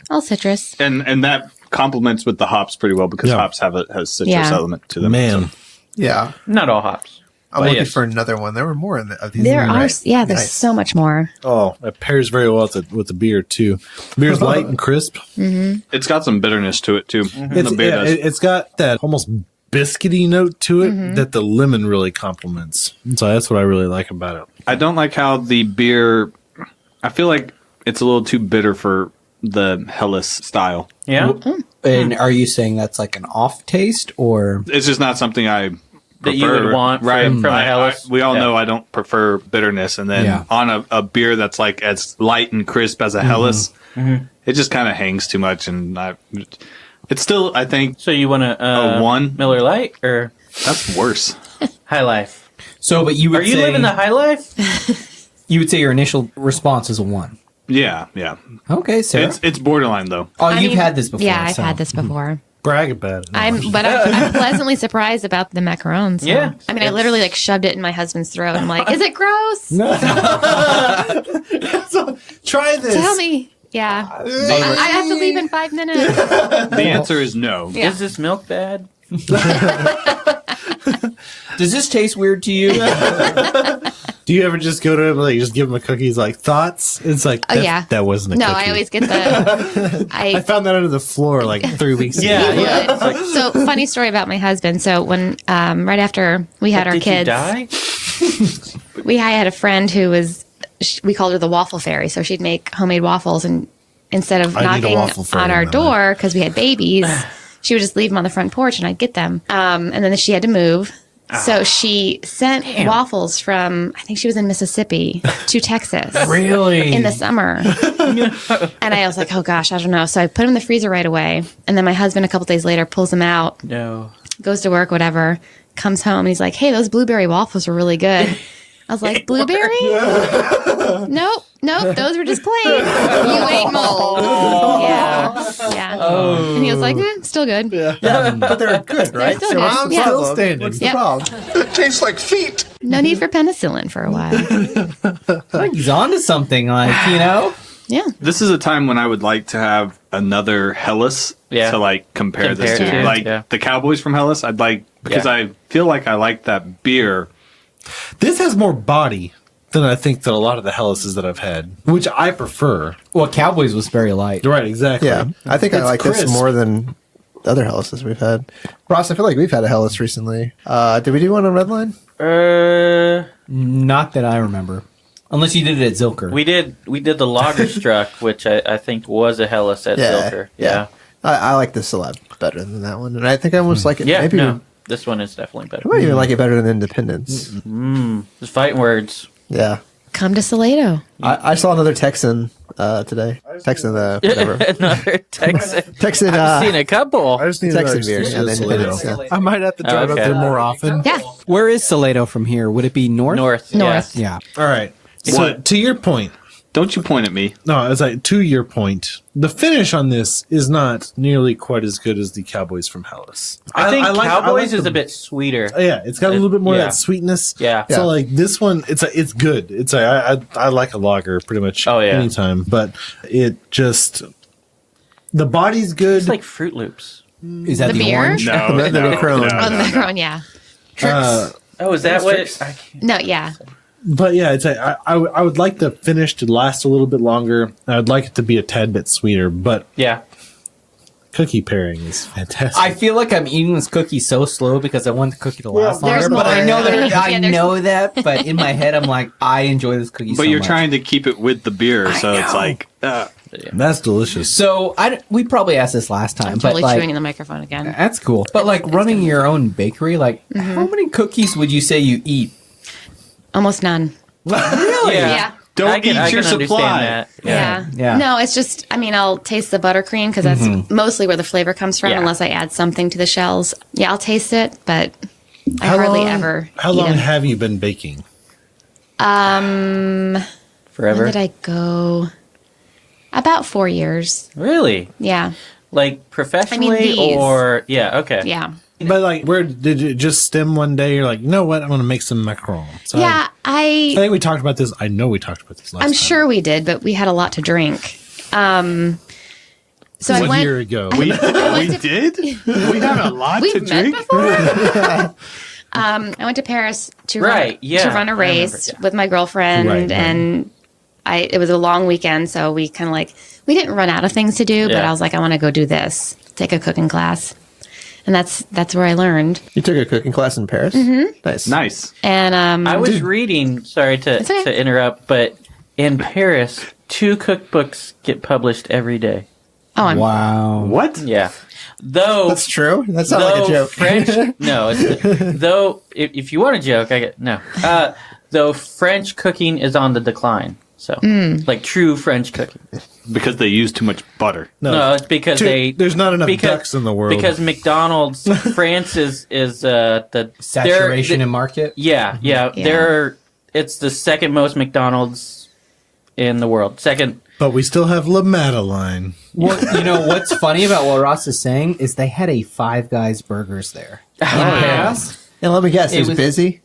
All citrus. and that complements with the hops pretty well because Yeah. hops has citrus Yeah. element to them. Man, Yeah. Not all hops. I'm But looking yes. for another one. There were more of these. There are, right? yeah, there's Nice. so much more. oh, it pairs very well with the beer too. Beer's light and crisp. It's got some bitterness to it too. It's, The beer yeah, does. it's got that almost biscuity note to it that the lemon really complements. So that's what I really like about it. I don't like how the beer. I feel like it's a little too bitter for the Helles style. Yeah. And are you saying that's like an off taste, or It's just not something I that you would want from a Helles. We all know I don't prefer bitterness, and then on a beer that's like as light and crisp as a Helles, it just kind of hangs too much, and it's still, I think. So you want a 1 Miller Lite, or that's worse? High Life. So, but you would are you living the high life? You would say your initial response is a 1. Yeah. Okay, so it's borderline though. Oh, you've had this before. Yeah, I've had this before. Brag about it. I'm pleasantly surprised about the macarons. So. Yeah. I mean, I literally shoved it in my husband's throat. I'm like, is it gross? So, try this. Tell me. Yeah. I have to leave in 5 minutes. The answer is no. Yeah. Is this milk bad? Does this taste weird to you? Do you ever just go to him, just give him a cookie? He's like, thoughts? It's like, that wasn't a cookie. No, I always get the... I found that under the floor 3 weeks ago. Yeah. So, funny story about my husband. So, when right after we had our kids... Did you die? I had a friend who was... We called her the waffle fairy. So, she'd make homemade waffles, and instead of knocking on our door because we had babies... She would just leave them on the front porch, and I'd get them. And then she had to move. So she sent waffles from, I think she was in Mississippi, to Texas. Really? In the summer. And I was like, oh, gosh, I don't know. So I put them in the freezer right away. And then my husband, a couple days later, pulls them out. No. Goes to work, whatever. Comes home, and he's like, hey, those blueberry waffles were really good. I was like, blueberry? Nope, those were just plain. You ate mold. Yeah. Oh. And he was like, still good. Yeah, but they're good, right? They're still good. Still standing. What's the problem? It tastes like feet. No need for penicillin for a while. I think he's on to something, Yeah. This is a time when I would like to have another Helles to compare this to. The Cowboys from Helles, I'd like, because I feel like I like that beer. This has more body than I think that a lot of the Helleses that I've had, which I prefer. Well, Cowboys was very light. Right, exactly. Yeah, I think I like this more than other Helleses we've had. Ross, I feel like we've had a Helles recently. Did we do one on Redline? Not that I remember. Unless you did it at Zilker. We did the Lagerstruck, which I think was a Helles at Zilker. Yeah. I like this a lot better than that one, and I think I almost like it. Yeah, maybe this one is definitely better. I might even like it better than Independence. Just fighting words. Yeah. Come to Salado. I saw another Texan today. Texan, whatever. Another Texan. Texan. I've seen a couple. I just need Texan beer. And then Independence. Yeah. I might have to drive up there more often. Yeah. Where is Salado from here? Would it be north? North. Yeah. All right. So, to your point. Don't you point at me. No, to your point, the finish on this is not nearly quite as good as the Cowboys from Helles. I think Cowboys is a bit sweeter. Yeah, it's got a little bit more of that sweetness. Yeah. So this one, it's good. I like a lager pretty much anytime, but it just, the body's good. It's like Fruit Loops. Is that the beer? orange? No, the Macaron. The Macaron, yeah. Is that what? No, yeah. But yeah, I would like the finish to last a little bit longer. I'd like it to be a tad bit sweeter, but cookie pairing is fantastic. I feel like I'm eating this cookie so slow because I want the cookie to last longer. More. But I know that. But in my head, I'm like, I enjoy this cookie. But you're trying to keep it with the beer, so it's like that's delicious. So we probably asked this last time, I'm totally but chewing in the microphone again. That's cool. But running your own bakery, how many cookies would you say you eat? Almost none. Really? Yeah. Don't eat your supply. Yeah. No, it's just, I'll taste the buttercream because that's mostly where the flavor comes from, unless I add something to the shells. Yeah, I'll taste it, but I hardly ever. How long have you been baking? Forever. When did I go? About 4 years. Really? Yeah. Like professionally or okay. Yeah. But where did it just stem one day? You're like, you know what? I'm going to make some macaron. So yeah, I think we talked about this. I know we talked about this last time. I'm sure we did, but we had a lot to drink. So I went 1 year ago. We did? We had a lot to drink? I went to Paris to run a race with my girlfriend, and it was a long weekend, so we kind of we didn't run out of things to do, but I was like, I want to go do this, take a cooking class. And that's where I learned. You took a cooking class in Paris? Mm-hmm. Nice. And I was reading, sorry to interrupt, but in Paris, 2 cookbooks get published every day. Oh, wow. What? Yeah. Though that's true. That's not like a joke. French, no. Though, if you want a joke, though French cooking is on the decline. So, like true French cooking. Because they use too much butter. No, it's because there's not enough ducks in the world. Because McDonald's, France is the saturation in market. Yeah. It's the second most McDonald's in the world. Second. But we still have La Madeleine. Well, you know what's funny about what Ross is saying is they had a Five Guys Burgers there. And let me guess, it was busy.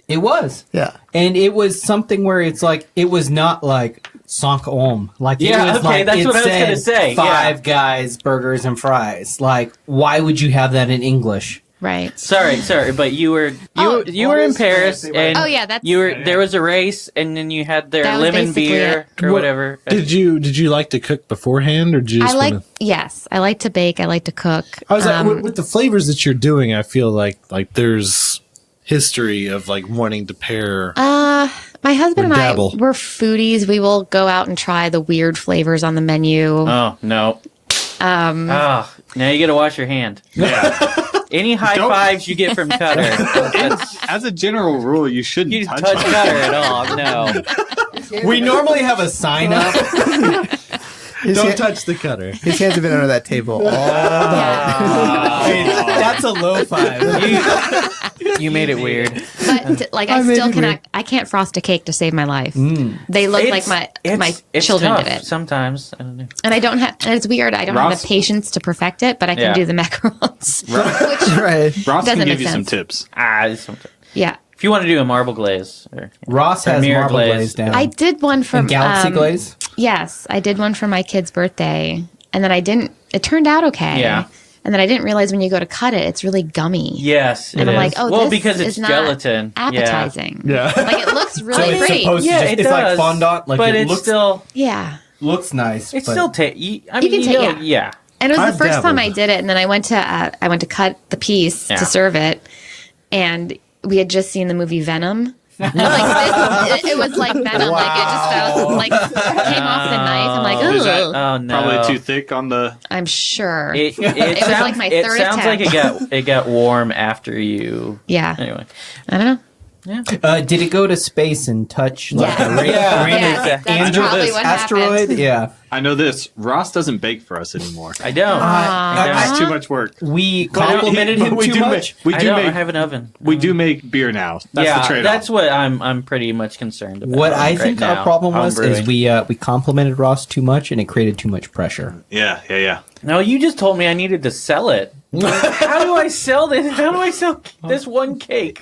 It was. Yeah. And it was something where it's like, it was not like 5 hommes. Like, it was like, that's it what I was said going to say. Five Guys, burgers and fries. Like, why would you have that in English? Right. Sorry, but you were in Paris, and there was a race, and then you had their lemon beer or whatever. Did you like to cook beforehand, or did you just Yes, I like to bake. I like to cook. I was like, with the flavors that you're doing, I feel like there's history of like wanting to pair. My husband and I, we're foodies. We will go out and try the weird flavors on the menu. Oh no. Now you got to wash your hand. Yeah. Any high fives you get from Cutter. As a general rule, you shouldn't touch Cutter at all. No. We normally have a sign up. Don't touch the Cutter. His hands have been under that table all night. That's a low five. You made it weird. But I still cannot. I can't frost a cake to save my life. They look like my children tough did it. Sometimes I don't know. And I don't have. And it's weird. I don't have the patience to perfect it, but I can do the macarons. Right. Ross can give you some tips. Yeah. If you want to do a marble glaze, Ross has marble glaze down. I did one from Galaxy glaze. Yes, I did one for my kid's birthday, and then I didn't. It turned out okay. Yeah. And then I didn't realize when you go to cut it, it's really gummy. Yes, and I'm like, oh, well, this because it's is gelatin. Not appetizing. Yeah. Like it looks really pretty. It it's does, like fondant, like but it it's looks, still looks nice. It's still you can take yeah. And it was the first time I did it, and then I went to cut the piece to serve it, and we had just seen the movie Venom. And it was like Venom, like it just fell, like came off the knife. I'm like, ooh, oh no, probably too thick on the. I'm sure it was like my third It sounds attempt. like it got warm after you. Yeah. Anyway, I don't know. Yeah. Did it go to space and touch like a that's probably what asteroid? happened. Yeah. I know this. Ross doesn't bake for us anymore. I don't. It's too much work. We complimented him too much. I have an oven. We do make beer now. That's the trade-off. That's what I'm pretty much concerned about. What I think our problem was is we complimented Ross too much, and it created too much pressure. Yeah. No, you just told me I needed to sell it. How do I sell this? How do I sell this one cake?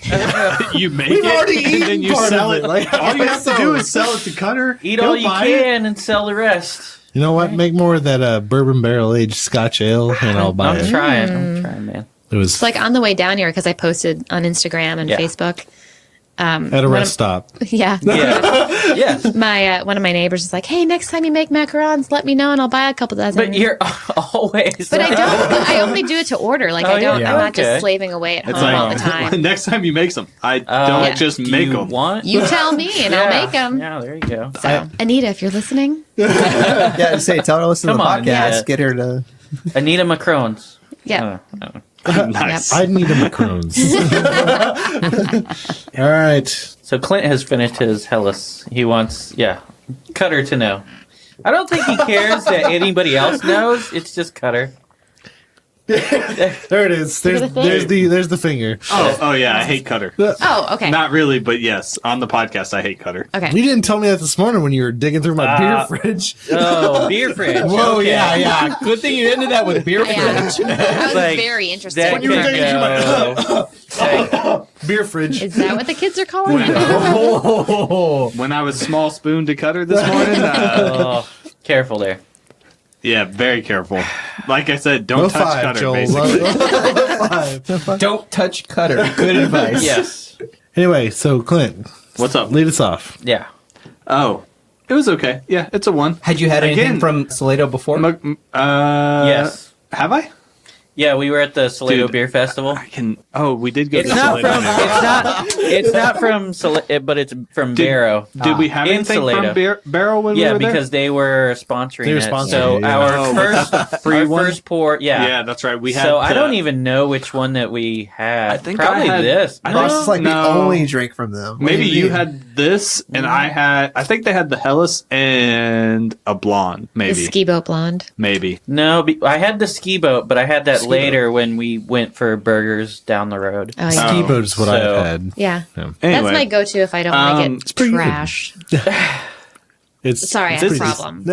You make it and then you sell it. All you have to do is sell it to Cutter. Eat all you can and sell the rest. You know what? Make more of that bourbon barrel aged Scotch ale, and I'll buy it. I'm trying, man. It's like on the way down here because I posted on Instagram and Facebook. At a rest stop. Yeah. Yes. My one of my neighbors is like, "Hey, next time you make macarons, let me know and I'll buy a couple dozen." But you're always. But I don't. I only do it to order. Like I don't. I'm not just slaving away at home all the time. Next time you make some, I don't just make them. You tell me and I'll make them. Yeah, there you go. So, Anita, if you're listening, tell her to listen to the podcast. Get her to Anita Macarons. Yeah. Nice. Yep. I need a Macarons. All right. So Clint has finished his Hellas. He wants, Cutter to know. I don't think he cares that anybody else knows. It's just Cutter. There it is. There's the finger. Oh yeah, I hate Cutter. Oh, okay. Not really, but yes, on the podcast I hate Cutter. Okay. You didn't tell me that this morning when you were digging through my beer fridge. Oh, beer fridge. Whoa, okay. yeah. Good thing you ended that with beer fridge. I was very interested. When you were digging through my beer fridge. Is that what the kids are calling it? When I was small spoon to Cutter this morning. Careful there. Yeah, very careful. Like I said, don't touch Cutter, Joel. basically. Don't touch Cutter. Good advice. Yes. Anyway, so Clint, what's up? Lead us off. Yeah. Oh, it was okay. Yeah, it's a 1. Had you had anything from Salado before? Yes. Have I? Yeah, we were at the Salado Beer Festival. We did go. It's not from. It's not from Salado, but it's from Barrow. Did we have anything from Barrow when we were there? Yeah, because they were sponsoring it. So free first pour. Yeah, that's right. We had. So I don't even know which one that we had. I think probably this. I think this is like the only drink from them. Maybe you had this, and I think they had the Hellas and a blonde. Maybe the ski boat blonde. Maybe no. I had the ski boat, but I had that later when we went for burgers down the road. Oh, yeah. Ski boat is what I've had. Yeah. Anyway, that's my go-to if I don't want to get trashed. Sorry, I have a problem.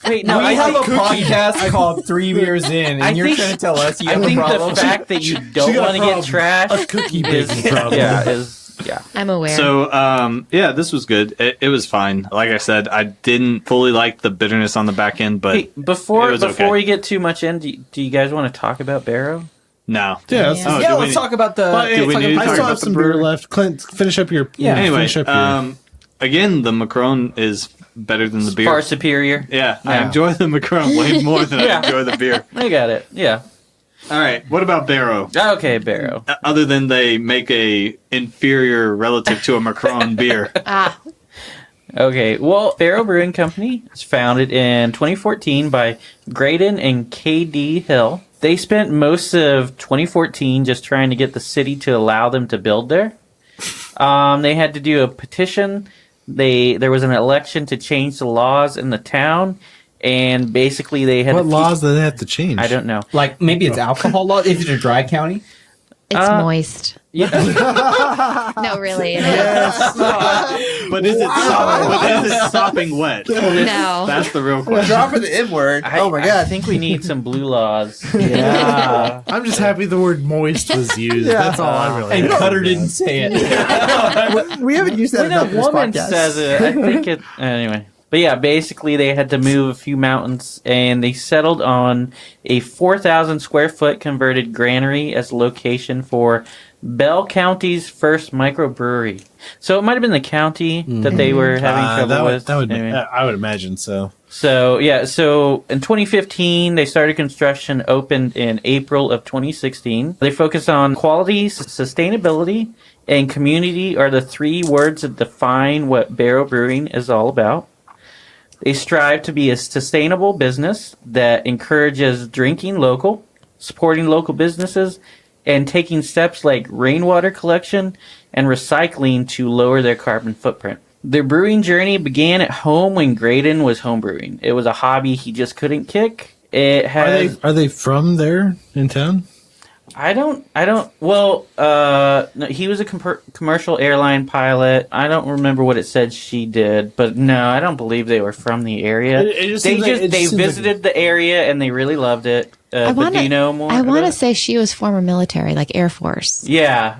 Wait, no, I have a podcast called 3 Beers In, and you're trying to tell us you have a problem? I think the fact that you don't want to get trashed a cookie baking problem. Yeah, I'm aware. So, this was good. It was fine. Like I said, I didn't fully like the bitterness on the back end, but before we get too much in, do you guys want to talk about Barrow? No. Yeah, let's talk about the. I still have some beer left. Clint, finish up your. Yeah. Anyway, again, the Macaron is better than the beer. Far superior. Yeah, I enjoy the Macaron way more than I enjoy the beer. I got it. Yeah. All right. What about Barrow? Okay, Barrow. Other than they make a inferior relative to a Macaron beer. Okay. Well, Barrow Brewing Company was founded in 2014 by Graydon and K.D. Hill. They spent most of 2014 just trying to get the city to allow them to build there. They had to do a petition. There was an election to change the laws in the town. And basically, they had. What laws do they have to change? I don't know. Like maybe it's alcohol law. Is it a dry county? It's moist. Yeah. No, really. Yes. But is it sopping wet? No. That's the real question. Drop for the M word. Oh my god. I think we need some blue laws. Yeah. I'm just happy the word moist was used. That's all I really. And Cutter didn't say it. We haven't used that When enough a in this woman podcast. says it, I think it. Anyway. But yeah, basically they had to move a few mountains and they settled on a 4,000 square foot converted granary as a location for Bell County's first microbrewery. So it might have been the county that they were having trouble with. Anyway. I would imagine so. So in 2015 they started construction, opened in April of 2016. They focus on quality, sustainability, and community are the 3 words that define what Barrow Brewing is all about. They strive to be a sustainable business that encourages drinking local, supporting local businesses, and taking steps like rainwater collection and recycling to lower their carbon footprint. Their brewing journey began at home when Graydon was homebrewing. It was a hobby he just couldn't kick. Are they from there in town? I don't. Well, no, he was a commercial airline pilot. I don't remember what it said she did, but no, I don't believe they were from the area. They visited the area and they really loved it. But do you know more? I want to say she was former military, like Air Force. Yeah,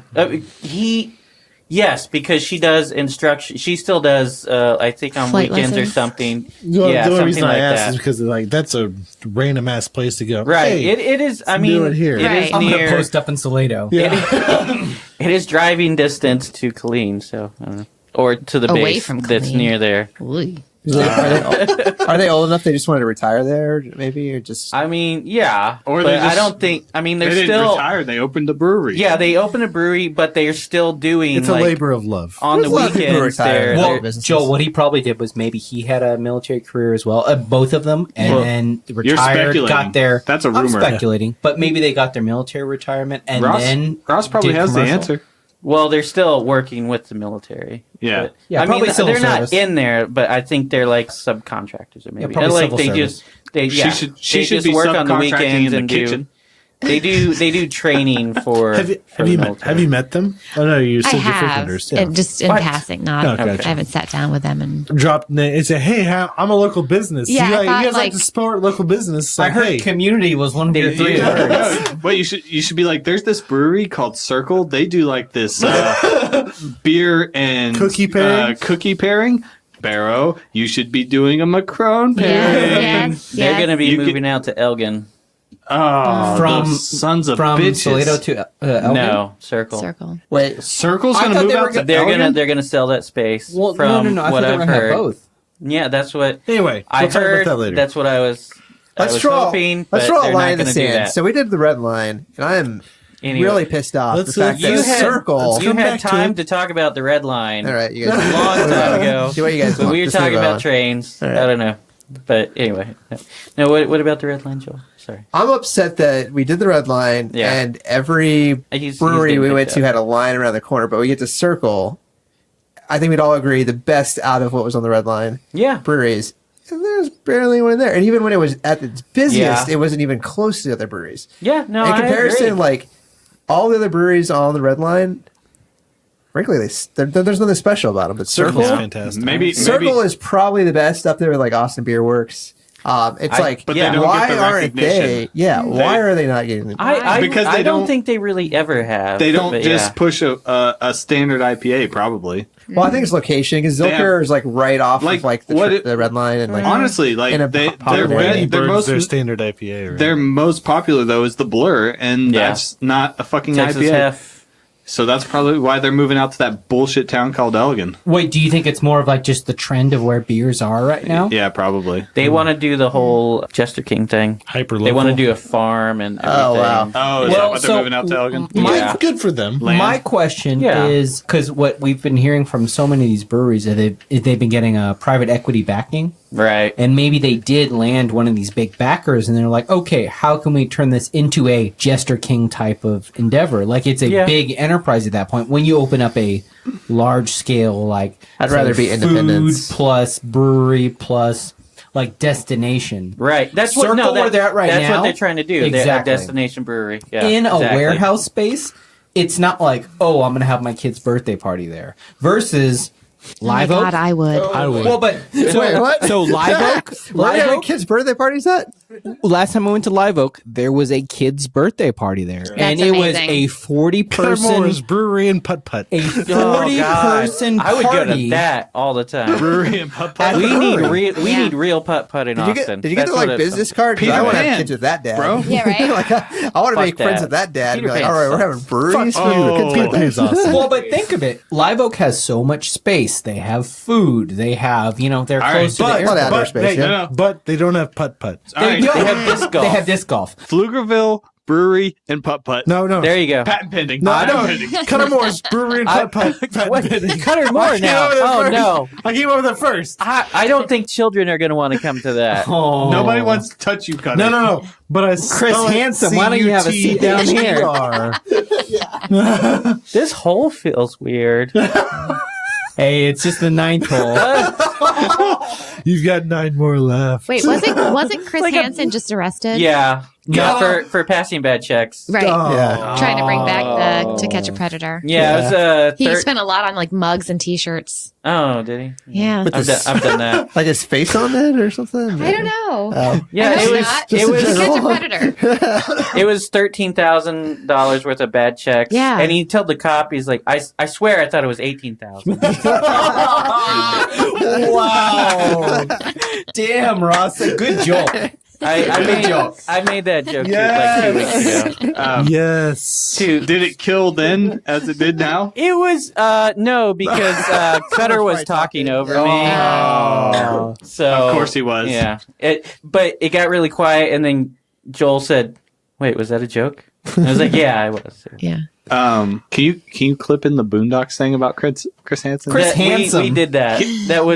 yes, because she does instruction. She still does, I think, on Flight weekends lessons. or something. The only reason like I asked that. is because that's a random ass place to go. Right. Hey, it is. I mean, do it here. It is I'm near. gonna post up in Salado. It is driving distance to Killeen, so I don't know. Or to the Away base from that's Killeen. near there. Ooh. Are they old enough they just wanted to retire there, maybe, or just? I mean, yeah, Or but they just- I don't think. I mean, They they're didn't still. retire. They opened a brewery. Yeah, they opened a brewery, but they're still doing. It's a labor of love. on There's the a lot of people who weekends. retire. They're, Well, they're- businesses. Joe, what he probably did was maybe he had a military career as well, both of them, and then retired, speculating. got their. That's a I'm rumor. speculating, but maybe they got their military retirement and then Ross probably did has the commercial. answer. well, they're still working with the military. Yeah. But, Yeah, I mean, probably civil they're not service. in there, but I think they're like subcontractors or maybe. probably like civil they service. just they She yeah, should they should just be work on the subcontracting weekends in the and kitchen. they do training for. Have you the met? military. Have you met them? Oh no, you I said you're have, frequenters. Yeah. just in What? passing. Not. Oh, gotcha. I haven't sat down with them and. Drop and say, hey, I'm a local business. Yeah, you I thought, guys like like- to support local business. I Like, heard hey, community was one of your 3 words. Well, you should be like, there's this brewery called Circle. They do like this beer and Cookie pairing? Cookie pairing. Barrow, you should be doing a Macaron pairing. Yes, They're yes. going to be You moving out to Elgin. Oh, From- those sons of From bitches. Salado to Elgin? No, Circle. Circle. Wait, Circle's I going to thought move they were out to They're gonna sell that space. Well, from no. I what thought they I've were going to have heard. both. Yeah, that's what anyway, I we'll talk heard. about that later. That's what I was. Let's draw a line in the sand. So we did the red line, and I am really pissed off. The fact that circle. You had time to talk about the red line. All right, you guys. A long time ago. Do what you guys want. We were talking about trains. Right. I don't know. But anyway. No, what about the red line, Joel? Sorry. I'm upset that we did the red line, and every brewery we went to had a line around the corner, but we get to circle. I think we'd all agree the best out of what was on the red line. Yeah. Breweries. And there's barely one there. And even when it was at its busiest, it wasn't even close to the other breweries. Yeah, no, in comparison, I agree. like all the other breweries on the red line, frankly, there's nothing special about them. But Circle, fantastic. Maybe Circle is probably the best up there with like Austin Beer Works. But they don't why get the aren't they? Yeah, why are they not getting? Because I don't think they really ever have. They don't just push a standard IPA, probably. Well, I think it's location because Zilker is like right off of like the red line and like honestly, like their standard IPA. Right? Their most popular though is the Blur, and that's not a fucking Texas IPA. Hef. So that's probably why they're moving out to that bullshit town called Elgin. Wait, do you think it's more of like just the trend of where beers are right now? Yeah, probably. They want to do the whole Jester King thing. Hyper local. They want to do a farm and everything. Oh, wow. Oh, is that why they're moving out to Elgin? Good for them. My question is, because what we've been hearing from so many of these breweries is they've been getting a private equity backing. Right. And maybe they did land one of these big backers and they're like, okay, how can we turn this into a Jester King type of endeavor? Like it's a big enterprise at that point. When you open up a large scale, like I'd rather be independence plus brewery plus like destination. Right. That's where they're at right now. That's what they're trying to do. Exactly. They're a destination brewery. Yeah, in a warehouse space, it's not like, oh, I'm going to have my kid's birthday party there versus Live Oak. God, I would. Well, but wait, what? So Live Oak. Where are having kids' birthday parties at? Last time I went to Live Oak, there was a kid's birthday party there, and it was a 40-person brewery and putt putt. A 40-person party. I would go to that all the time. Brewery and putt putt. We need real putt putt in Austin. Did you get the like business card? Because I want to have kids with that dad, bro. Yeah, right. Like I want to make friends with that dad. And be like, all right, we're having breweries. Kids awesome. Well, but think of it. Live Oak has so much space. They have food. They have, they're close to the airport. But they don't have putt putt. They have disc golf. They have disc golf. Pflugerville Brewery and putt putt. No. There you go. Patent pending. Cutter Moore's Brewery and putt putt. Cutter Moore now. Oh no! I came up with it first. I don't think children are going to want to come to that. Oh. Nobody wants to touch you, Cutter. No. But Chris Hansen, why don't you have a seat down here? This hole feels weird. Hey, it's just the 9th hole. You've got 9 more left. Wait, wasn't Chris Hansen just arrested? Yeah, for passing bad checks. Right. Yeah. Trying to bring back the To Catch a Predator. Yeah, it was he spent a lot on like mugs and T-shirts. Oh, did he? Yeah. I've done that. Like his face on it or something? I don't know. Yeah, it was To Catch a Predator. it was $13,000 worth of bad checks. Yeah. And he told the cop, he's like, I swear I thought it was $18,000. Wow. Damn, Ross. A good joke. I made that joke like 2 weeks ago. Yes. Did it kill then as it did now? It was no, because Cutter was talking over me. Oh. So of course he was. Yeah. But it got really quiet, and then Joel said, "Wait, was that a joke?" And I was like, "Yeah, I was." Yeah. Can you clip in the Boondocks thing about Chris Hansen? We did that.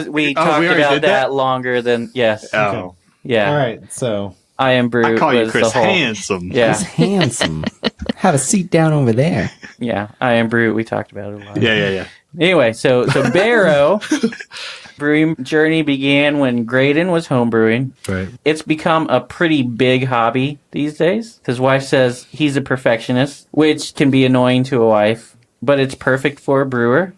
We talked about that longer than yes. Oh. Okay. Yeah. All right. So I Am Brew. I call you was Chris the whole, Handsome. Yeah. Chris Hansen. Have a seat down over there. Yeah. I Am Brew. We talked about it a lot. Yeah. Anyway, so Barrow brewing journey began when Graydon was homebrewing. Right. It's become a pretty big hobby these days. His wife says he's a perfectionist, which can be annoying to a wife, but it's perfect for a brewer.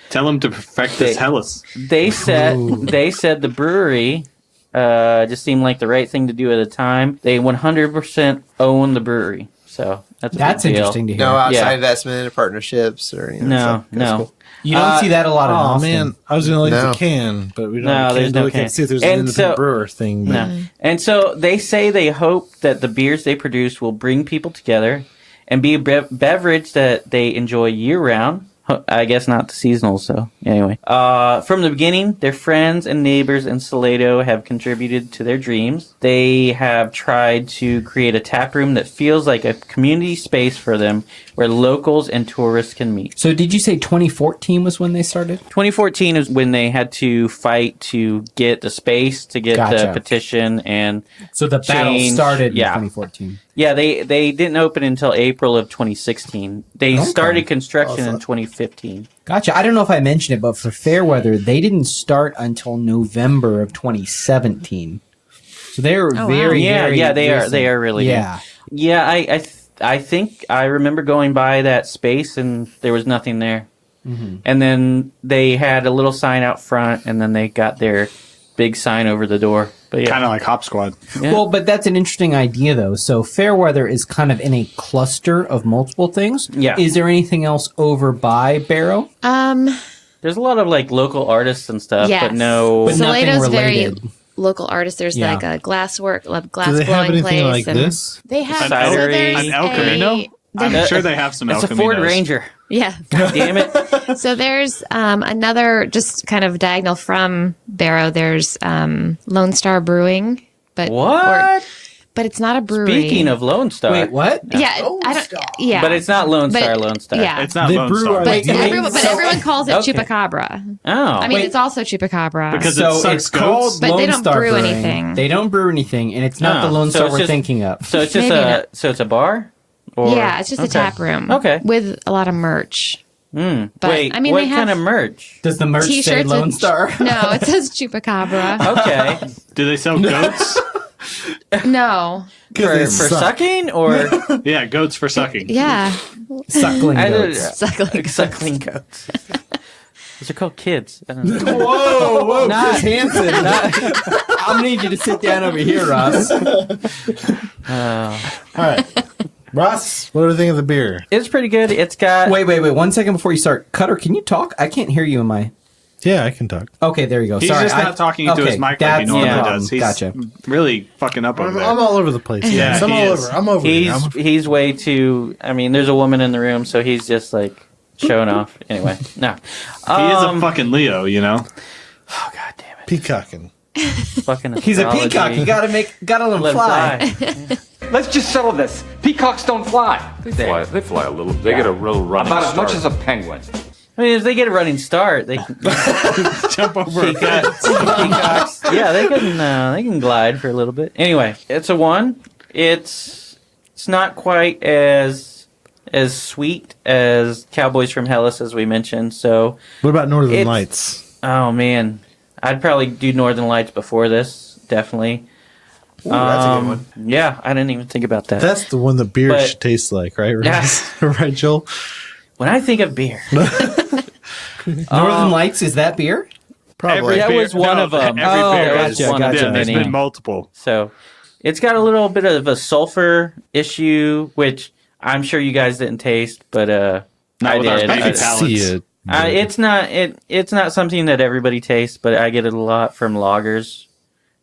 Tell him to perfect this Hellas. They said the brewery just seemed like the right thing to do at the time. They 100% own the brewery, so that's interesting to hear. No outside investment or partnerships or anything. No. Cool. You don't see that a lot in Austin. Man, I was going to look at the can, but we don't. There's no can. Can't see if there's an independent brewer thing. But. No. And so they say they hope that the beers they produce will bring people together and be a beverage that they enjoy year round. I guess not the seasonal, so anyway. From the beginning, their friends and neighbors in Salado have contributed to their dreams. They have tried to create a tap room that feels like a community space for them where locals and tourists can meet. So did you say 2014 was when they started? 2014 is when they had to fight to get the space, to get the petition, and so the battle started in 2014. Yeah, they didn't open until April of 2016. They started construction in 2015. Gotcha. I don't know if I mentioned it, but for Fairweather, they didn't start until November of 2017. So they were very they recent. are really new. Yeah, I think I remember going by that space and there was nothing there. Mm-hmm. And then they had a little sign out front, and then they got their big sign over the door. But kind of like Hop Squad. Yeah. Well, but that's an interesting idea, though. So Fairweather is kind of in a cluster of multiple things. Yeah. Is there anything else over by Barrow? There's a lot of like local artists and stuff, but no, but nothing related. Very local artists. There's like a glass blowing place. Do they have anything like this? They have an El Camino. I'm sure they have some El Caminos. It's a Ford Ranger. Yeah. God damn it. So there's another, just kind of diagonal from Barrow, there's Lone Star Brewing. But but it's not a brewery. Speaking of Lone Star. Wait, what? Yeah. Yeah. But it's not Lone Star. Yeah. It's not Lone Star. But everyone calls it Chupacabra. Oh. I mean, it's also Chupacabra. Because it's called but Lone they don't Star brew Brewing. anything. They don't brew anything, and it's not the Lone Star we're thinking of. So it's just it's a bar? Yeah, it's just a tap room. Okay. With a lot of merch. But, I mean, what they have kind of merch? Does the merch say Lone Star? No, it says Chupacabra. Okay. Do they sell goats? No. For sucking or? Yeah, goats for sucking. Yeah. Suckling goats. Suckling goats. Those are called kids. I don't know. Whoa, Chris Hansen. I'm going to need you to sit down over here, Ross. All right. Ross, what do you think of the beer? It's pretty good. It's got... Wait. 1 second before you start. Cutter, can you talk? I can't hear you in my... Yeah, I can talk. Okay, there you go. He's Sorry, just not talking into his mic like he normally does. He's gotcha. really fucking up over there. I'm all over the place. Yeah, I'm all over. I'm over. He's way too... I mean, there's a woman in the room, so he's just like showing off. Anyway, no. He is a fucking Leo, you know? Oh, God damn it. Peacocking. Fucking He's a peacock. You gotta let him fly. Let's just settle this. Peacocks don't fly. They fly a little. They get a real running About start. as much as a penguin. I mean, if they get a running start, they can jump over peacocks. Yeah, they can glide for a little bit. Anyway, it's a 1. It's not quite as sweet as Cowboys from Hellas, as we mentioned. So, what about Northern Lights? Oh man, I'd probably do Northern Lights before this. Definitely. Ooh, that's a good one. Yeah, I didn't even think about that. That's the one that beer should taste like, right? Right, Joel? When I think of beer. Northern Lights, is that beer? Probably. That was one of them. Every beer is one of yeah, many. there's been multiple. So it's got a little bit of a sulfur issue, which I'm sure you guys didn't taste, but I did. I could see it. It's not something that everybody tastes, but I get it a lot from lagers,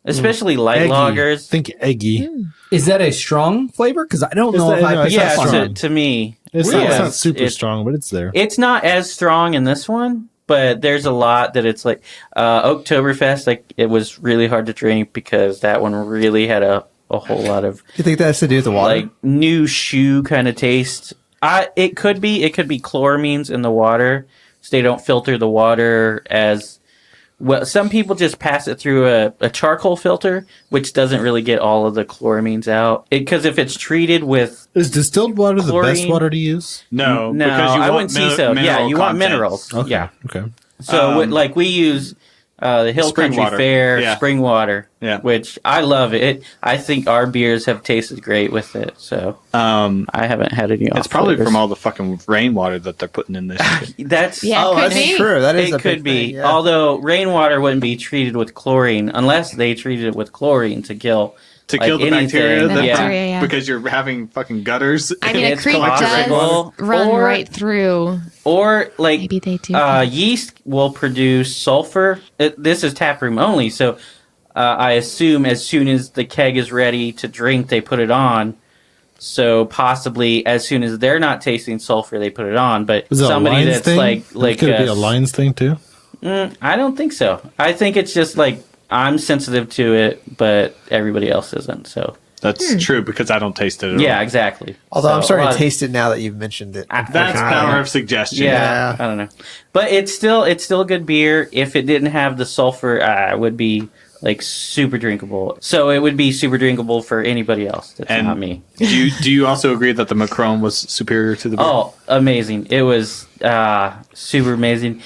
especially light lagers. Think eggy. Is that a strong flavor? Because I don't know if I picked up on it. To me, it's not super strong, but it's there. It's not as strong in this one, but there's a lot that it's like Oktoberfest. Like it was really hard to drink because that one really had a whole lot of. You think that has to do with the water? Like new shoe kind of taste. It could be chloramines in the water, so they don't filter the water as well. Some people just pass it through a charcoal filter, which doesn't really get all of the chloramines out. Because if it's treated with is distilled water chlorine, the best water to use? No, because I wouldn't say so. Yeah, you want minerals. Okay. Yeah. Okay. So like we use the Hill Spring Country water. Fair spring water, which I love it. I think our beers have tasted great with it. So I haven't had any. It's probably from all the fucking rainwater that they're putting in this shit. That's true. That is it could be. Although rainwater wouldn't be treated with chlorine unless they treated it with chlorine to kill. To like kill the anything. bacteria, because you're having fucking gutters. I mean, a it's creek does run right through. Or like maybe they do. Yeast will produce sulfur. This is taproom only, so I assume as soon as the keg is ready to drink, they put it on. So possibly as soon as they're not tasting sulfur, they put it on. But Is it somebody that's thing? like could it be a lines thing too? I don't think so. I think it's just like I'm sensitive to it, but everybody else isn't. So that's true because I don't taste it at all. Yeah, exactly. Although I'm starting to taste it now that you've mentioned it. That's power of suggestion. Yeah, I don't know, but it's still a good beer. If it didn't have the sulfur, it would be like super drinkable. So it would be super drinkable for anybody else. That's not me. Do you also agree that the Macaron was superior to the beer? Oh, amazing! It was super amazing.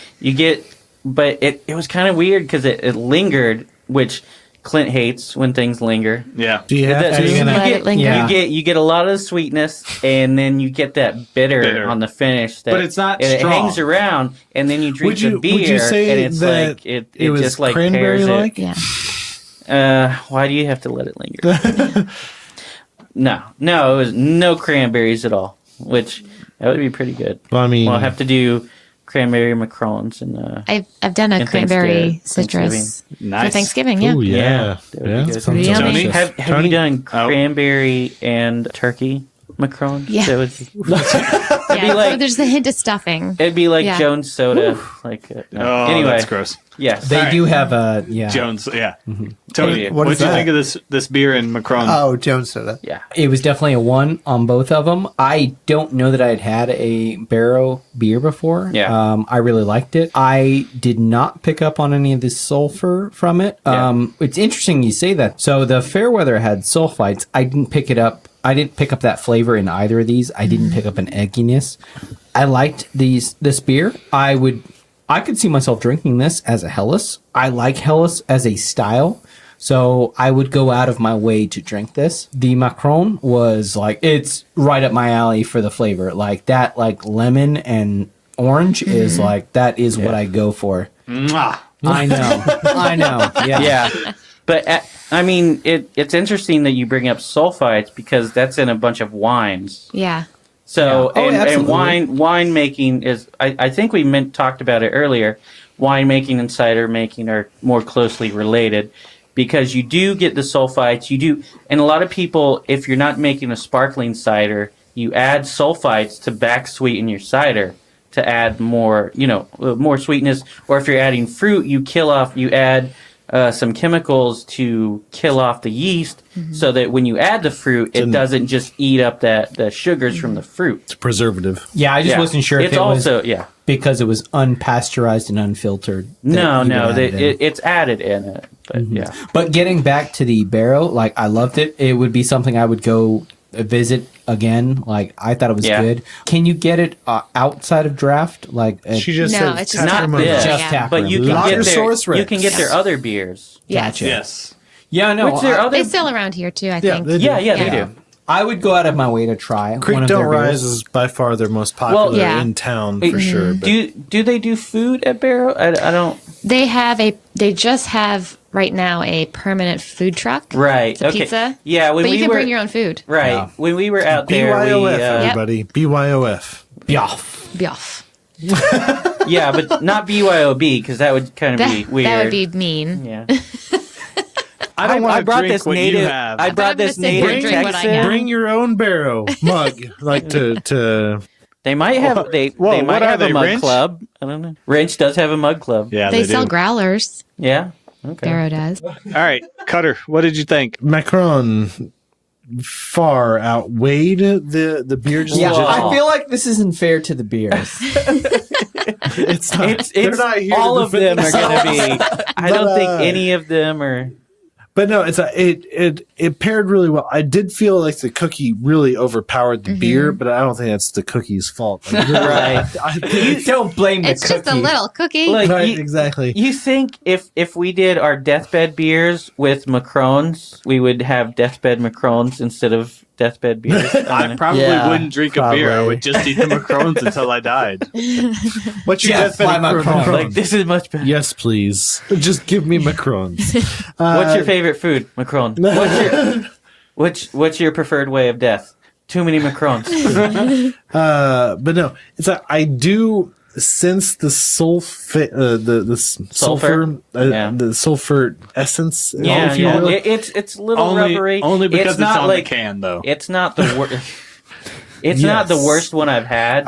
But it was kind of weird because it lingered, which Clint hates when things linger. Yeah. Do you have to you get a lot of the sweetness, and then you get that bitter on the finish. But it's not it strong. hangs around, and then you drink the beer, would you say and it's that like it was just like cranberry pairs like? it. Yeah. Why do you have to let it linger? No, it was no cranberries at all. Which that would be pretty good. Well, I mean, we'll have to do cranberry Macarons and I've done a cranberry citrus for Thanksgiving. Yeah. Ooh, yeah. Tony, have you done cranberry and turkey Macaron? Yeah. So So there's the hint of stuffing. It'd be like Jones soda. Like anyway, that's gross. Yes, they do have a Jones. Yeah. Mm-hmm. Tony, what did you think of this beer and Macaron? Oh, Jones soda. Yeah, it was definitely a 1 on both of them. I don't know that I'd had a Barrow beer before. Yeah, I really liked it. I did not pick up on any of the sulfur from it. It's interesting you say that. So the Fairweather had sulfites. I didn't pick it up. I didn't pick up that flavor in either of these. I didn't pick up an egginess. I liked this beer. I could see myself drinking this as a Helles. I like Helles as a style, so I would go out of my way to drink this. The Macaron was it's right up my alley for the flavor. Like that, lemon and orange is that is what I go for. Mwah. I know. Yeah. Yeah. But I mean, it's interesting that you bring up sulfites because that's in a bunch of wines. Yeah. So and wine making is I think we talked about it earlier. Wine making and cider making are more closely related because you do get the sulfites. You do, and a lot of people, if you're not making a sparkling cider, you add sulfites to back sweeten your cider to add more, more sweetness. Or if you're adding fruit, you add some chemicals to kill off the yeast so that when you add the fruit, it doesn't just eat up the sugars from the fruit. It's a preservative. Yeah, I just wasn't sure if it also, was because it was unpasteurized and unfiltered. No, it's added in it. But But getting back to the Barrow, I loved it. It would be something I would go visit again. I thought it was good. Can you get it outside of draft? She just said it's not this, but you can Lagersaurus you can get their other beers. Yes. Yes. Yeah, no. They sell around here too, I think. They do. I would go out of my way to try. Creek one of Don't their Rise beers. is by far their most popular in town for sure. But Do they do food at Barrow? I don't. They just have right now a permanent food truck. Right. It's a pizza. Yeah. But you can bring your own food. Right. Yeah. When we were out there, BYOF, everybody. BYOF. Bioff. Yeah, but not BYOB because that would kind of be weird. That would be mean. Yeah. I brought this native. I brought this native Texan. Bring your own Barrow mug, to. They might have they might have a mug club. I don't know. Wrench does have a mug club. Yeah, they sell growlers. Yeah. Okay. Barrow does. All right, Cutter, what did you think? Macaron far outweighed the beer. I feel like this isn't fair to the beers. It's not. They're not here all to of them are going to be. I don't think But, any of them are. But no, it paired really well. I did feel like the cookie really overpowered the beer, but I don't think that's the cookie's fault. Right. You don't blame the It's cookie. just a little cookie. Exactly. You think if we did our deathbed beers with Macarons, we would have deathbed Macarons instead of deathbed beers? I probably wouldn't drink a beer. I would just eat the Macarons until I died. What's your deathbed Macaron? Like, this is much better. Yes, please. Just give me Macarons. What's your favorite food, Macaron? What's your preferred way of death? Too many Macarons. But no, it's I do since the sulfur, the sulfur essence. If you will. It's a little rubbery. Only because it's on the can, though. It's not the worst. It's not the worst one I've had.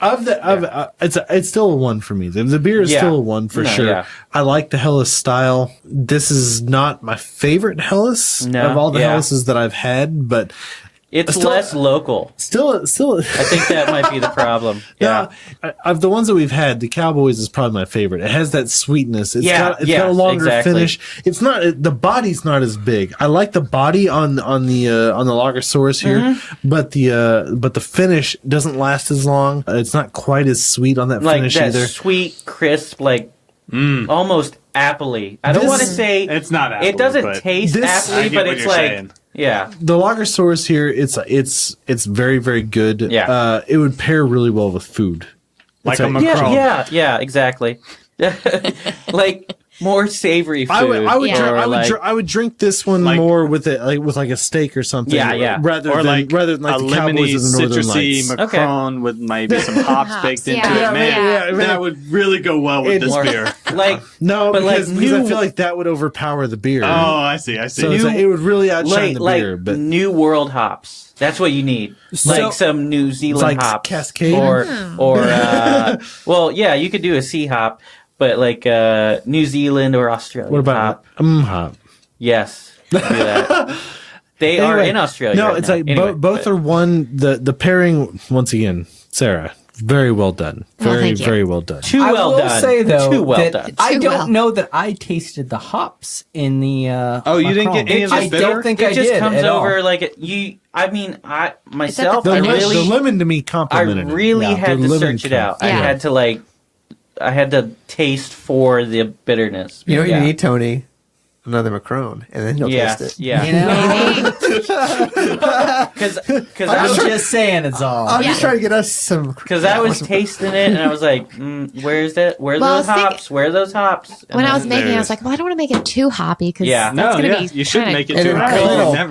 It's still a 1 for me. The beer is still a 1 for sure. Yeah. I like the Helles style. This is not my favorite Helles of all the Helleses that I've had, but it's less local. Still. I think that might be the problem. Yeah. Of the ones that we've had, the Cowboys is probably my favorite. It has that sweetness. It's got a longer finish. It's not the body's not as big. I like the body on the Lagersaurus here, but the finish doesn't last as long. It's not quite as sweet on that finish that either. Sweet, crisp, almost appley. I don't want to say it's not appley. It doesn't taste appley, but it's like saying. Yeah, the Lagersaurus here, it's very, very good. Yeah, it would pair really well with food, like a Macaron. Yeah, exactly. Like more savory food. I would drink this one more with a steak or something. Yeah. Rather than a the Cowboys of the Northern citrusy Lights. Macaron with maybe some hops baked into it. Man, that would really go well with this beer. Because I feel like that would overpower the beer. Oh, I see. So it would really outshine the beer. But New World hops. That's what you need. Like some New Zealand hops. Cascade? Or you could do a sea hop. But like New Zealand or Australia. What about hop? Yes, do that. They are in Australia. No, right it's now. like both are one. The pairing once again, Sarah, very well done. Very well done. Too well done. I will say though, too well done. I don't know that I tasted the hops in the. You didn't get any of the bitter? I don't think it I just did comes at over all. like you. I mean, myself. The lemon to me complimented it. I really had to search it out. Yeah. I had to taste for the bitterness. You know what you need, Tony? Another Macaron, and then you'll taste it. Yeah. You know? Because I'm just saying it's all. I'm just trying to get us some. Because I was tasting it, and I was like, where's that? Where are those hops? Where are those hops? And when I was making it, I was like, well, I don't want to make it too hoppy because that's going to be you should make it too hoppy.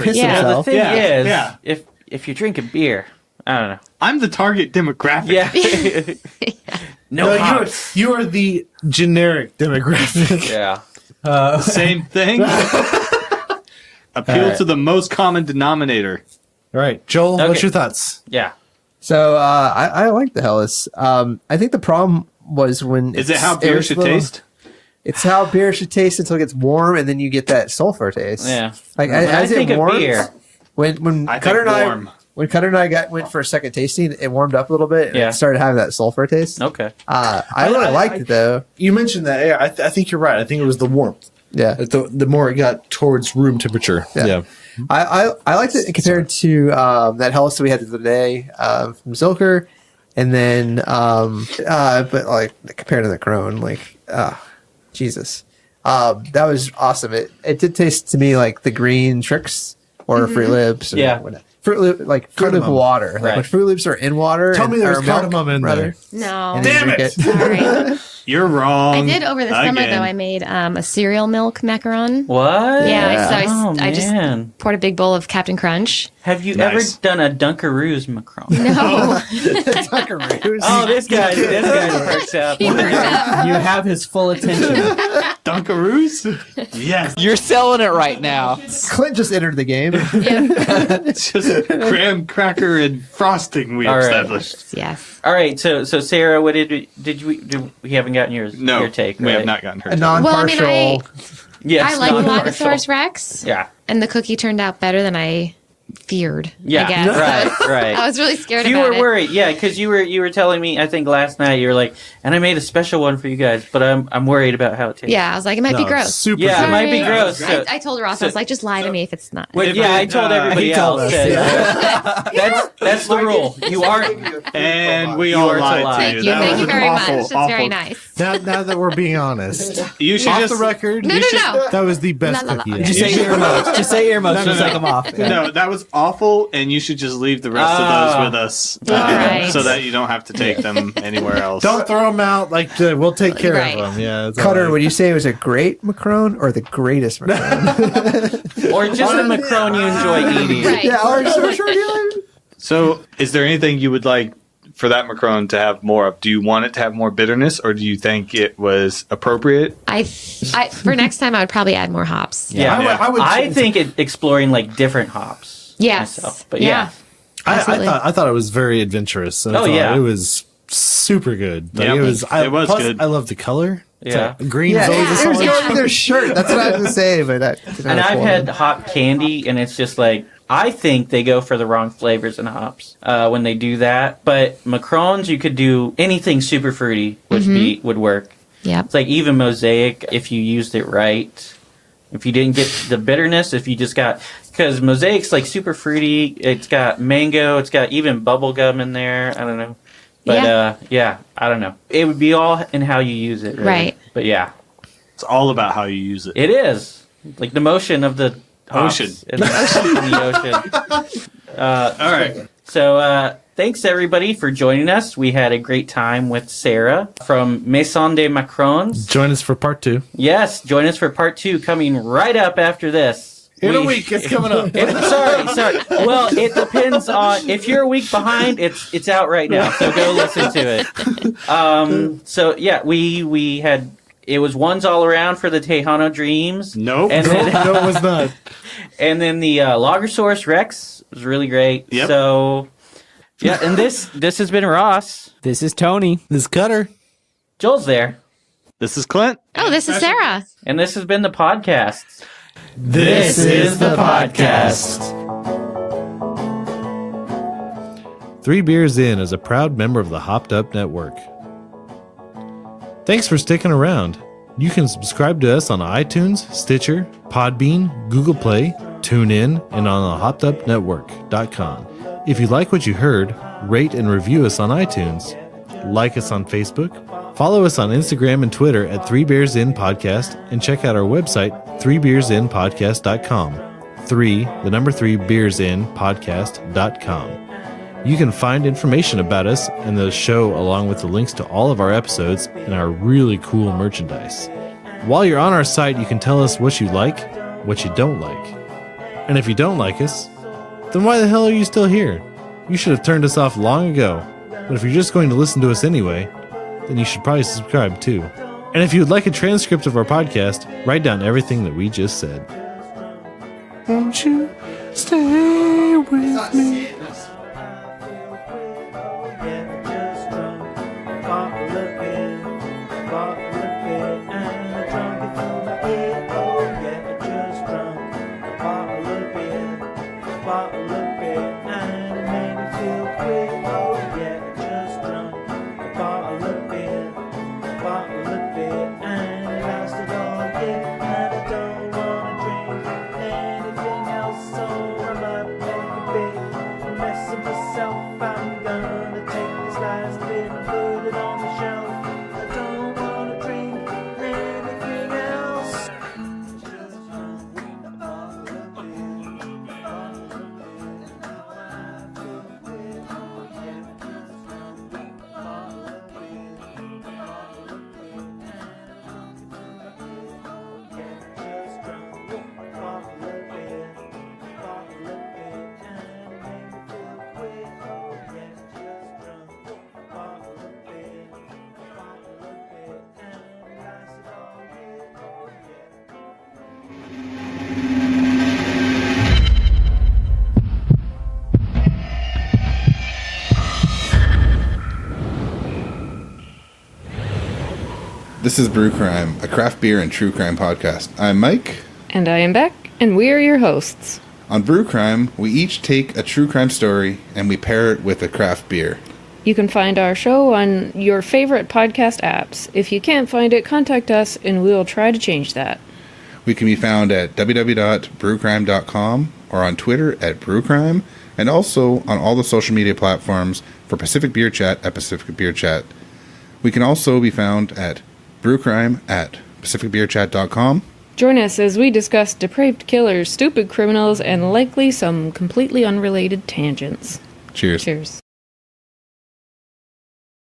The thing is, if you're drinking beer, I don't know. I'm the target demographic. Yeah. No hops. You are the generic demographic. Yeah. Same thing. Appeal to the most common denominator. All right, Joel, what's your thoughts? Yeah. So I like the Helles. I think the problem was when is it how beer should taste? It's how beer should taste until it gets warm, and then you get that sulfur taste. Yeah. Like as it warms, beer. When Cutter and I went for a second tasting, it warmed up a little bit, and it started having that sulfur taste. Okay. I really liked it though. You mentioned that. Yeah, I think you're right. I think it was the warmth. Yeah. The more it got towards room temperature. Yeah. I liked it compared to that Helles that we had the other day from Zilker, and then but like compared to the Macaron, Jesus, that was awesome. It did taste to me like the green tricks or Fruit Loops. Whatever. Fruit Loop water. Like when Fruit Loops are in water. Tell me there's cardamom in there. No. Damn it. Sorry. You're wrong. I did over the summer though. I made a cereal milk macaron. What? Yeah. So I just poured a big bowl of Captain Crunch. Have you ever done a Dunkaroos Macaron? No. Dunkaroos. Oh, this guy perks up. You have his full attention. Dunkaroos? Yes. You're selling it right now. Clint just entered the game. It's just graham cracker and frosting we established. Yes. All right. So Sarah, what did we haven't gotten your take? We have not gotten her. A non-partial. I like non-partial. Lagersaurus Rex. Yeah. And the cookie turned out better than I feared. Yeah, I guess. right. I was really scared you about were worried, because you were telling me, I think last night, you were like, and I made a special one for you guys, but I'm worried about how it tastes. Yeah, I was like, it might be gross. Super. Yeah, good. it might be gross. So, I told Ross, I was like, just lie to me if it's not. I told everybody else. That's the rule. You are, and we all lied to you. Thank you very much. That's very nice. Now that we're being honest, you should off the record. No. That was the best cookie. Just say earmuffs. Just say earmuffs. Just take them off. No, that was awful, and you should just leave the rest of those with us, so that you don't have to take them anywhere else. Don't throw them out. We'll take care of them. Yeah. Cutter, would you say it was a great Macaron or the greatest Macaron? or just a Macaron you enjoy eating? Right. Yeah. So, is there anything you would like for that Macron to have more of? Do you want it to have more bitterness, or do you think it was appropriate? I for next time, I would probably add more hops. Yeah, I think exploring like different hops. Yes, myself, but yeah. I thought it was very adventurous. And it was super good. Like, it was good. I love the color. Yeah, green is always a solid. Going to their shirt. That's what I was going to say, but I've had hop candy, and it's just like I think they go for the wrong flavors and hops when they do that. But Macrons, you could do anything super fruity, would work. Yeah, it's like even Mosaic if you used it right. If you didn't get the bitterness, if you just got because Mosaic's like super fruity. It's got mango. It's got even bubble gum in there. I don't know. But, I don't know. It would be all in how you use it. Really. Right. But, yeah. It's all about how you use it. It is. Like the motion of the ocean. In the ocean. All right. So, thanks, everybody, for joining us. We had a great time with Sarah from Maison de Macarons. Join us for part 2. Yes. Join us for part 2 coming right up after this. In a week, it's coming up. Sorry. Well, it depends on if you're a week behind. It's out right now, so go listen to it. So yeah, we had it was ones all around for the Tejano Dreams. Nope, no, it was not. And then the Lagersaurus Rex was really great. Yep. So yeah, and this has been Ross. This is Tony. This is Cutter. Joel's there. This is Clint. Oh, this is Sarah. And this has been the podcast. This is the podcast. 3 Beers In is a proud member of the Hopped Up Network. Thanks for sticking around. You can subscribe to us on iTunes, Stitcher, Podbean, Google Play, TuneIn, and on the hoppedupnetwork.com. If you like what you heard, rate and review us on iTunes. Like us on Facebook. Follow us on Instagram and Twitter at 3 Beers In Podcast, and check out our website, 3beersinpodcast.com. 3 beersinpodcast.com. You can find information about us and the show along with the links to all of our episodes and our really cool merchandise. While you're on our site, you can tell us what you like, what you don't like. And if you don't like us, then why the hell are you still here? You should have turned us off long ago. But if you're just going to listen to us anyway, then you should probably subscribe too. And if you would like a transcript of our podcast, write down everything that we just said. Won't you stay with me? This is Brew Crime, a craft beer and true crime podcast. I'm Mike. And I am Beck, and we are your hosts. On Brew Crime, we each take a true crime story and we pair it with a craft beer. You can find our show on your favorite podcast apps. If you can't find it, contact us and we'll try to change that. We can be found at www.brewcrime.com or on Twitter at brewcrime, and also on all the social media platforms for Pacific Beer Chat at Pacific Beer Chat. We can also be found at brewcrime at pacificbeerchat.com. Join us as we discuss depraved killers, stupid criminals, and likely some completely unrelated tangents. Cheers. Cheers.